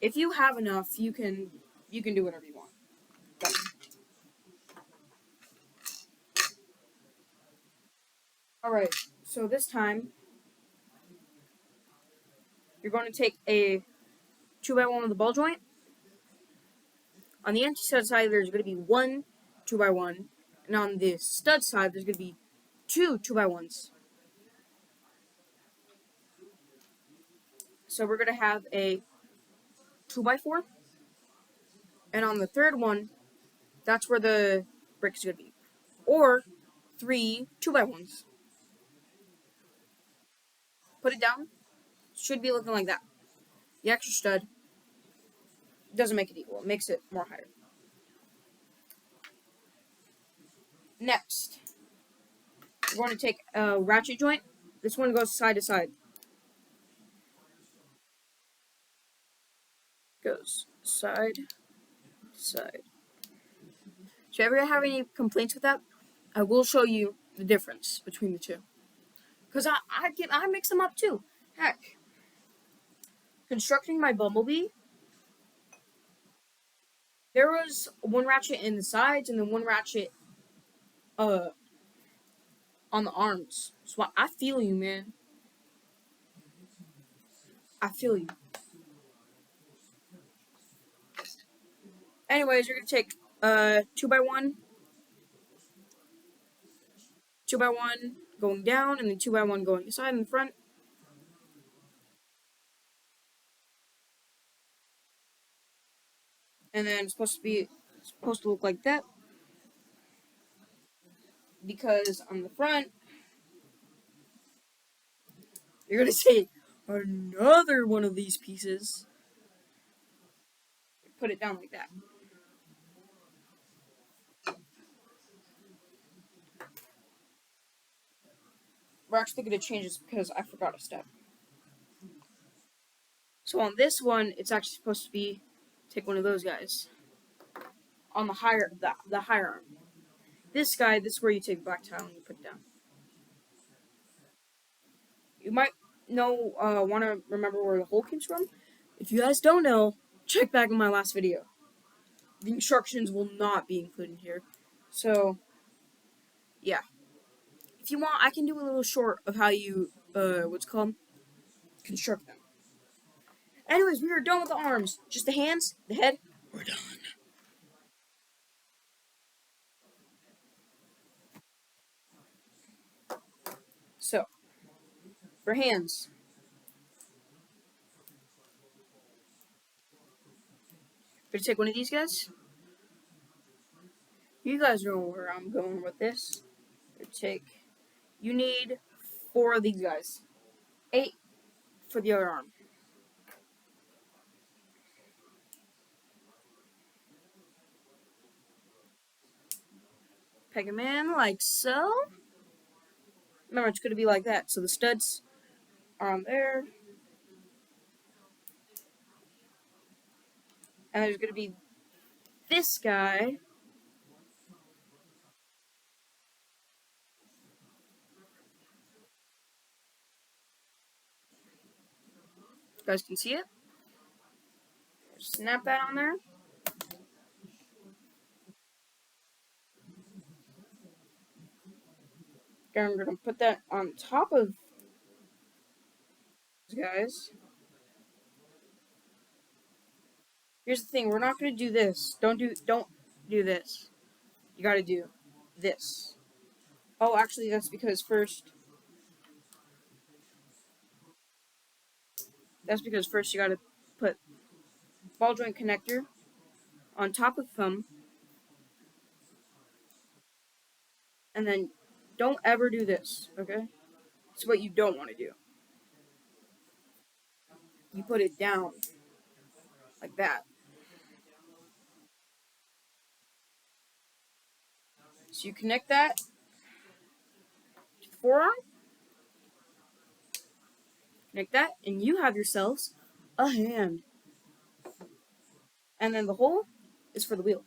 S1: If you have enough, you can do whatever you want. Go. All right. So this time you're going to take a 2x1 with a ball joint. On the anti-stud side, there's going to be one 2x1, and on the stud side, there's going to be two 2x1s. So we're going to have a 2x4, and on the third one, that's where the brick is going to be, or 3 2x1s. Put it down. Should be looking like that. The extra stud doesn't make it equal. It makes it more higher. Next, we're going to take a ratchet joint. This one goes side to side. Goes side to side. So if you ever have any complaints with that, I will show you the difference between the two. Because I mix them up too. Heck. Constructing my Bumblebee, there was one ratchet in the sides and then one ratchet on the arms. So I feel you, man. I feel you. Anyways, you're gonna take 2x1, 2x1 going down, and then 2x1 going inside and front. And then it's supposed to look like that. Because on the front, you're gonna take another one of these pieces. Put it down like that. We're actually gonna change this because I forgot a step. So on this one, it's actually supposed to be take one of those guys. On the higher arm. This guy, this is where you take black tile and you put it down. You might want to remember where the hole comes from. If you guys don't know, check back in my last video. The instructions will not be included here. So, yeah. If you want, I can do a little short of how you, construct them. Anyways, we are done with the arms. Just the hands, the head, we're done. So, for hands, we're gonna take one of these guys. You guys know where I'm going with this. You need 4 of these guys. 8 for the other arm. Peg them in like so. Remember, it's going to be like that. So the studs are on there. And there's going to be this guy. You guys can see it. Snap that on there. And we're going to put that on top of these guys. Here's the thing, we're not going to do this. Don't do this. You got to do this. Oh, actually, that's because first you got to put ball joint connector on top of thumb. And then don't ever do this, okay? It's what you don't want to do. You put it down like that. So you connect that to the forearm, connect that, and you have yourselves a hand. And then the hole is for the wheel.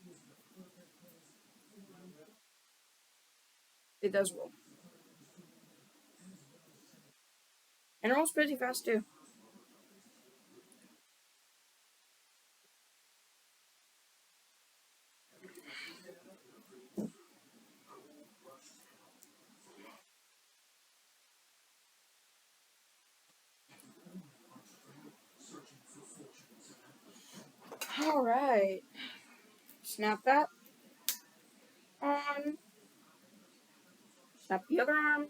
S1: It does roll. And it rolls pretty fast too. Alright. Snap that on. Snap the other arm.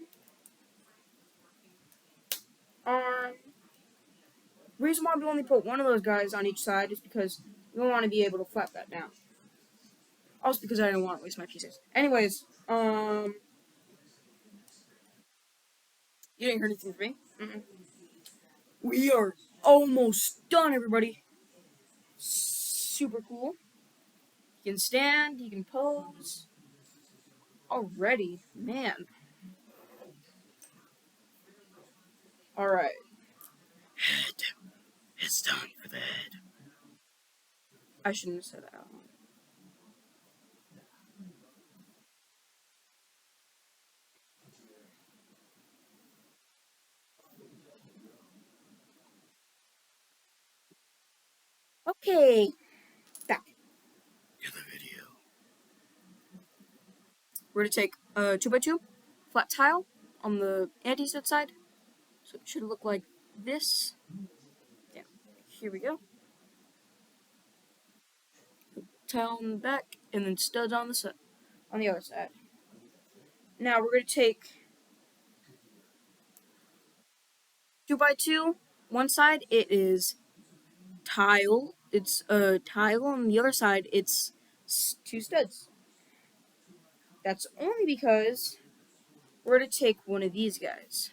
S1: Reason why we only put one of those guys on each side is because we don't want to be able to flap that down. Also because I didn't want to waste my pieces. Anyways, you didn't hear anything from me. We are almost done, everybody. Super cool. You can stand, you can pose. Already, man. Alright. Head. It's time for the head. I shouldn't have said that out loud. Okay. Back. In the video. We're gonna take a 2x2 flat tile on the anti-set side. So it should look like this. Yeah. Here we go. Tile on the back, and then studs on the other side. Now we're gonna take 2x2. One side it is tile. It's a tile. On the other side it's two studs. That's only because we're gonna take one of these guys.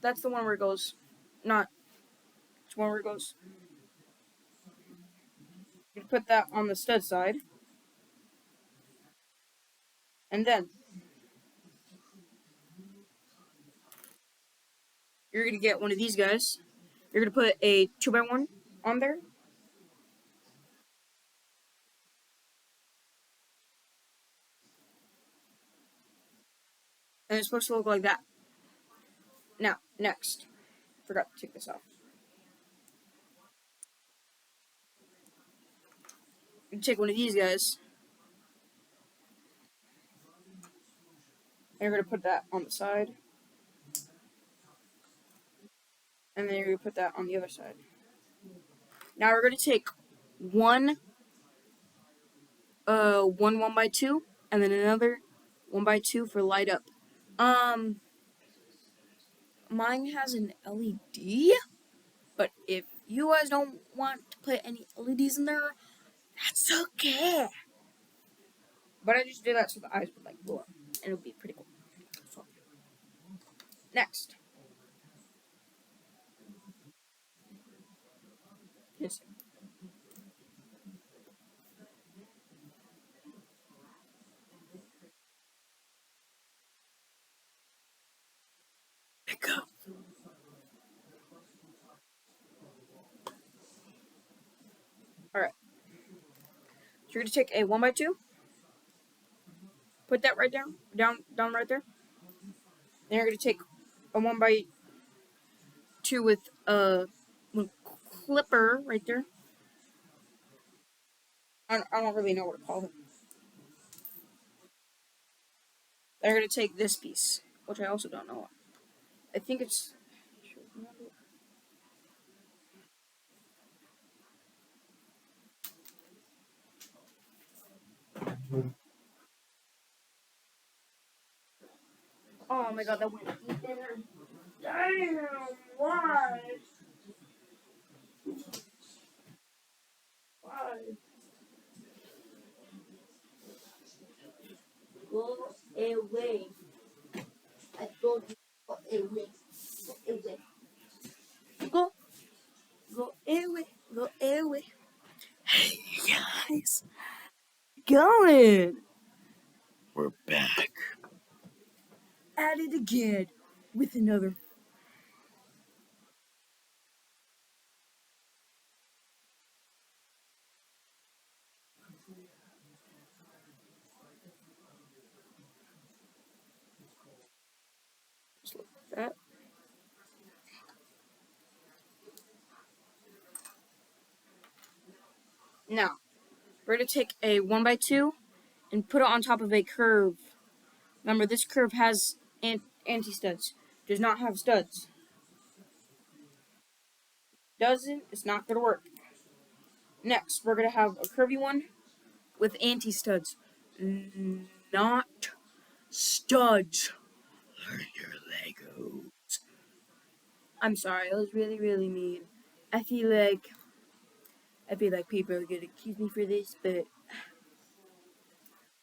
S1: That's the one where it goes. Not. It's one where it goes. You put that on the stud side, and then you're gonna get one of these guys. You're gonna put a 2x1 on there. And it's supposed to look like that. Now, next. Forgot to take this off. You take one of these guys. And you're gonna put that on the side. And then you're gonna put that on the other side. Now we're gonna take one 1x2, and then another 1x2 for light up. Mine has an LED, but if you guys don't want to put any LEDs in there, that's okay. But I just did that so the eyes would like glow up, and it would be pretty cool. So, next. Yes. Pick up. Alright. So you're gonna take a 1x2. Put that right down right there. Then you're gonna take a 1x2 with a clipper right there. I don't really know what to call it. Then you're gonna take this piece, which I also don't know. I think it's. Oh my god, that went deep in there. Damn, why? Why? Go away. I told you, go away. Go away. Go. Go away. Go away. Hey, guys. Going. We're back. At it again with another. that. Now, we're going to take a 1x2 and put it on top of a curve. Remember, this curve has anti-studs. Does not have studs. Doesn't, it's not going to work. Next, we're going to have a curvy one with anti-studs. Not studs. Learn your Legos. I'm sorry, I was really mean. I feel like people are gonna accuse me for this, but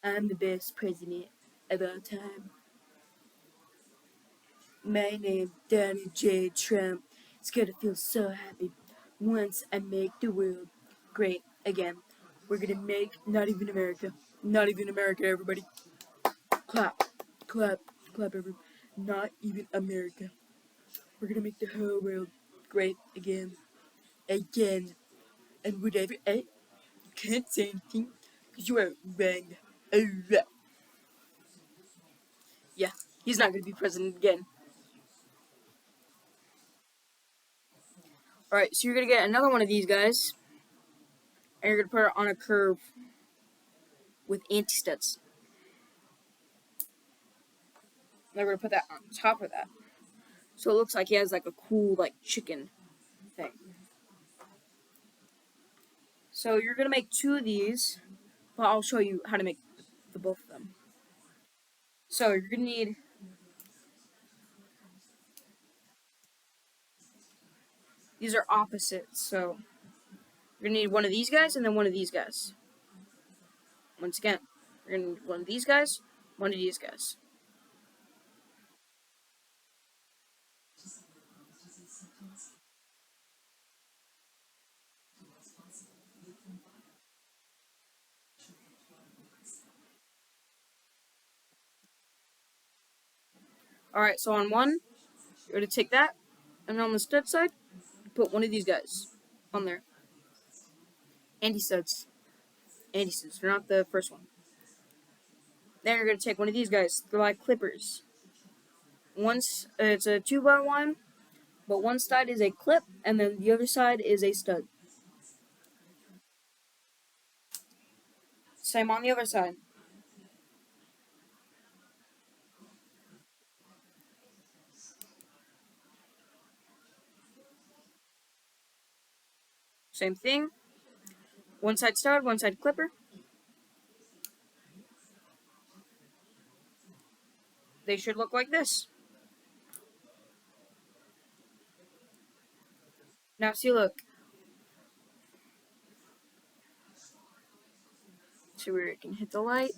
S1: I'm the best president of all time. My name, Donald J. Trump. It's gonna feel so happy once I make the world great again. We're gonna make not even America. Not even America, everybody. Clap, clap, clap, everybody. Not even America. We're gonna make the whole world great again. Again. And whatever. You can't say anything because you are wrong. Yeah, he's not gonna be president again. Alright, so you're gonna get another one of these guys, and you're gonna put it on a curve with anti-studs. And we're gonna put that on top of that. So it looks like he has like a cool like chicken thing. So you're gonna make two of these, but I'll show you how to make the both of them. So you're gonna need these are opposites, so you're gonna need one of these guys and then one of these guys. Once again, you're gonna need one of these guys, one of these guys. Alright, so on one, you're gonna take that, and on the stud side, put one of these guys on there. Anti-studs. Anti-studs, they're not the first one. Then you're gonna take one of these guys. They're like clippers. Once it's a 2x1, but one side is a clip, and then the other side is a stud. Same on the other side. Same thing. One side stud, one side clipper. They should look like this. Now see, look. See where it can hit the light.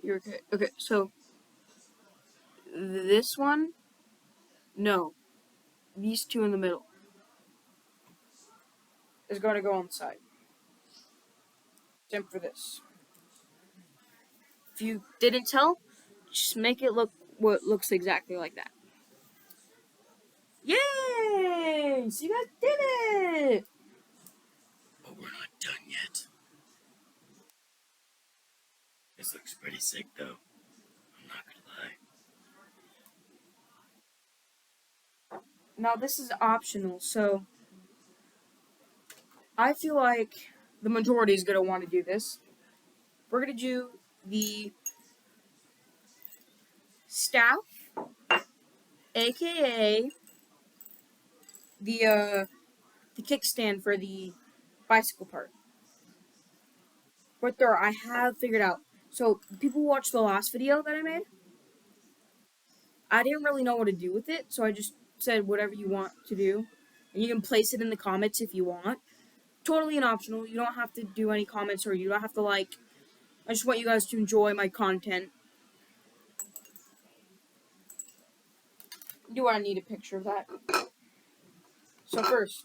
S1: You're okay. Okay, so this one, no. These two in the middle is going to go on the side. Same for this. If you didn't tell, just make it look what looks exactly like that. Yay! So you guys did it! But we're not done yet. This looks pretty sick, though. I'm not gonna lie. Now, this is optional, so I feel like the majority is gonna want to do this. We're gonna do the staff, aka the kickstand for the bicycle part. Right there, I have figured out. So people watched the last video that I made. I didn't really know what to do with it, so I just said whatever you want to do, and you can place it in the comments if you want. Totally an optional. You don't have to do any comments or you don't have to like. I just want you guys to enjoy my content. Do I need a picture of that? So first,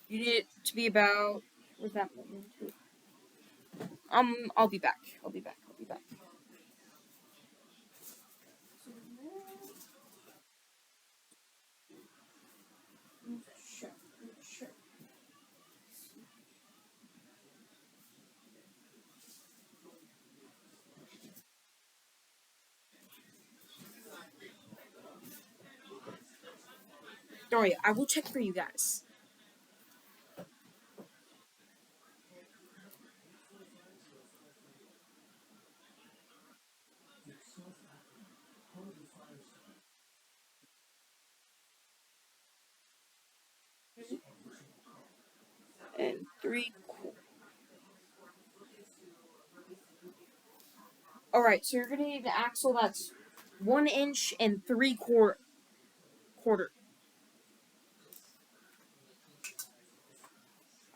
S1: you need it to be about. Where's that? I'll be back. I'll be back. I'll be back. Don't worry, I will check for you guys. And 3/4. Alright, so you're gonna need an axle that's 1 inch and 3/4.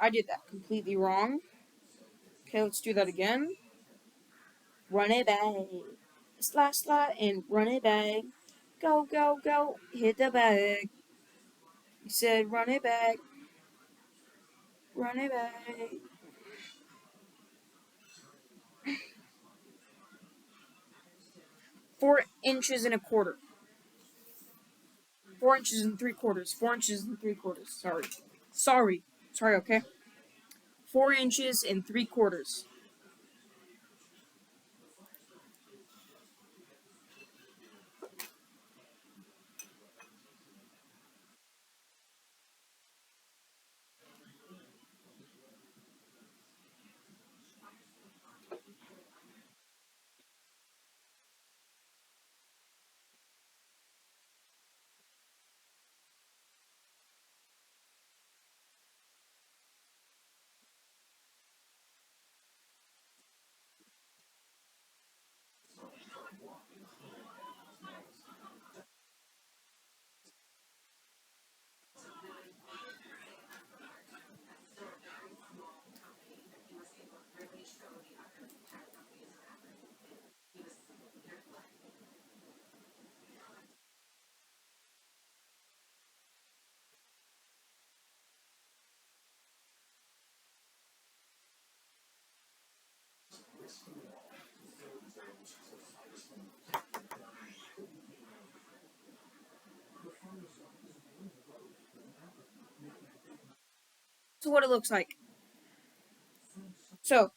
S1: I did that completely wrong. Okay, let's do that again. Run it back. Slide, slide, and run it back. Go, go, go. Hit the bag. He said, run it back. Run it back. 4 inches and 1/4. 4 inches and 3/4. 4 inches and 3/4. Sorry. Sorry. Sorry, okay? 4 inches and 3/4. So what it looks like. So,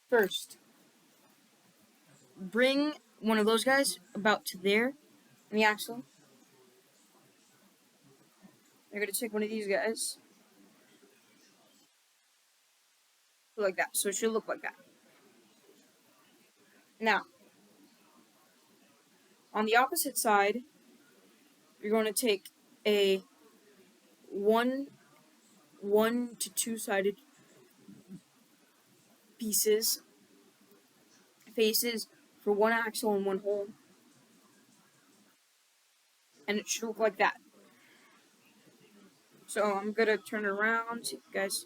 S1: first, bring one of those guys about to there in the axle. You're gonna take one of these guys. Like that. So it should look like that. Now, on the opposite side, you're going to take a one to two sided pieces, faces for one axle and one hole. And it should look like that. So I'm gonna turn it around so you guys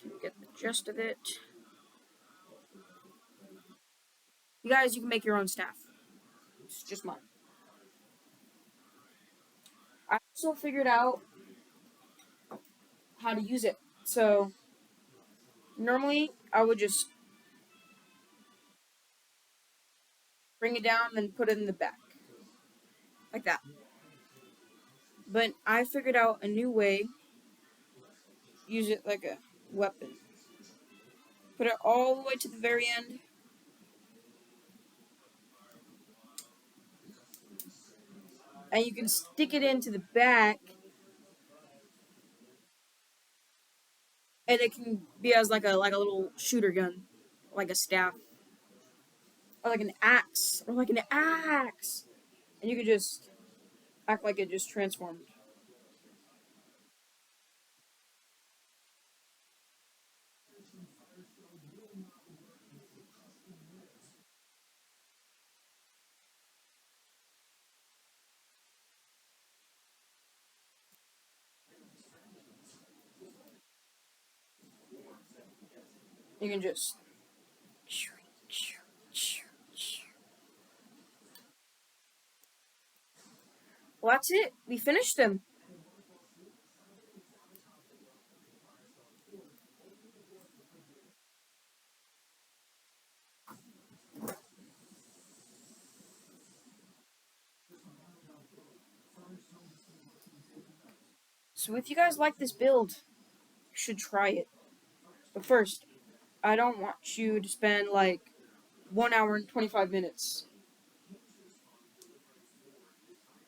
S1: can get the gist of it. You guys, you can make your own staff. It's just mine. I also figured out how to use it. So normally I would just bring it down and put it in the back. Like that. But I figured out a new way. Use it like a weapon. Put it all the way to the very end. And you can stick it into the back. And it can be as like a little shooter gun. Like a staff. Or like an axe. Or like an axe. And you could just act like it just transformed. You can just. Well, that's it. We finished them. So if you guys like this build, you should try it. But first, I don't want you to spend like 1 hour and 25 minutes.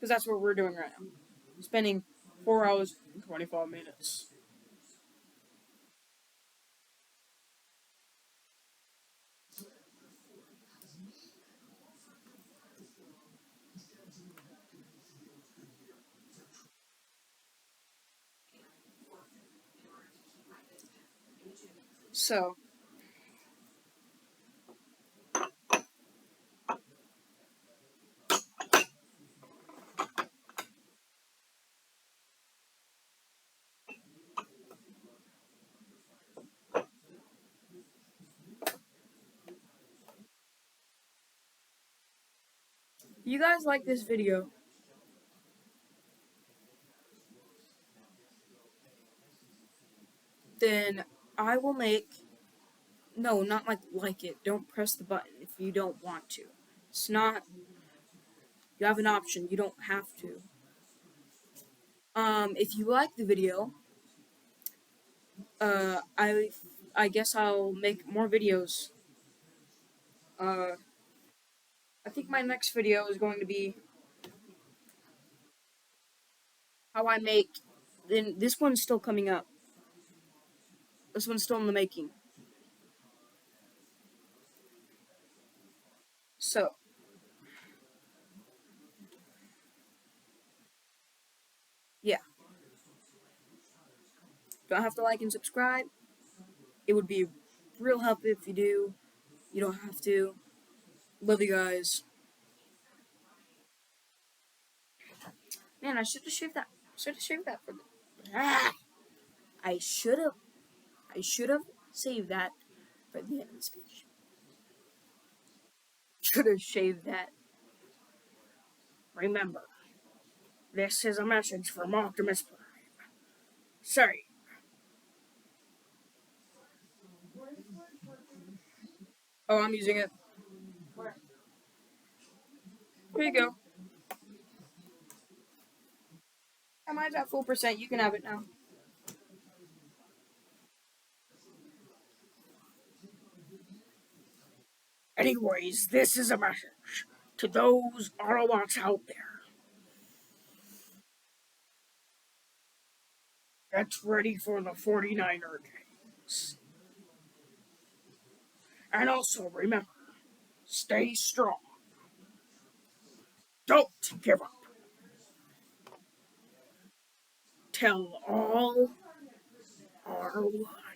S1: because that's what we're doing right now. Spending 4 hours and 25 minutes. So, if you guys like this video, then I will make. No, not like it. Don't press the button if you don't want to. It's not. You have an option. You don't have to. If you like the video, I guess I'll make more videos. Uh, I think my next video is going to be how I make. Then this one's still coming up. This one's still in the making. So, yeah. Don't have to like and subscribe. It would be real help if you do. You don't have to. Love you guys. Man, I should have shaved that. Should have shaved that for the. Ah! I should have. I should have saved that for the end of the speech. Should have shaved that. Remember, this is a message from Optimus Prime. Sorry. Oh, I'm using it. Here you go. Yeah, mine's at full percent. You can have it now. Anyways, this is a message to those Autobots out there. Get ready for the 49er games. And also remember, stay strong. Don't give up. Tell all R1.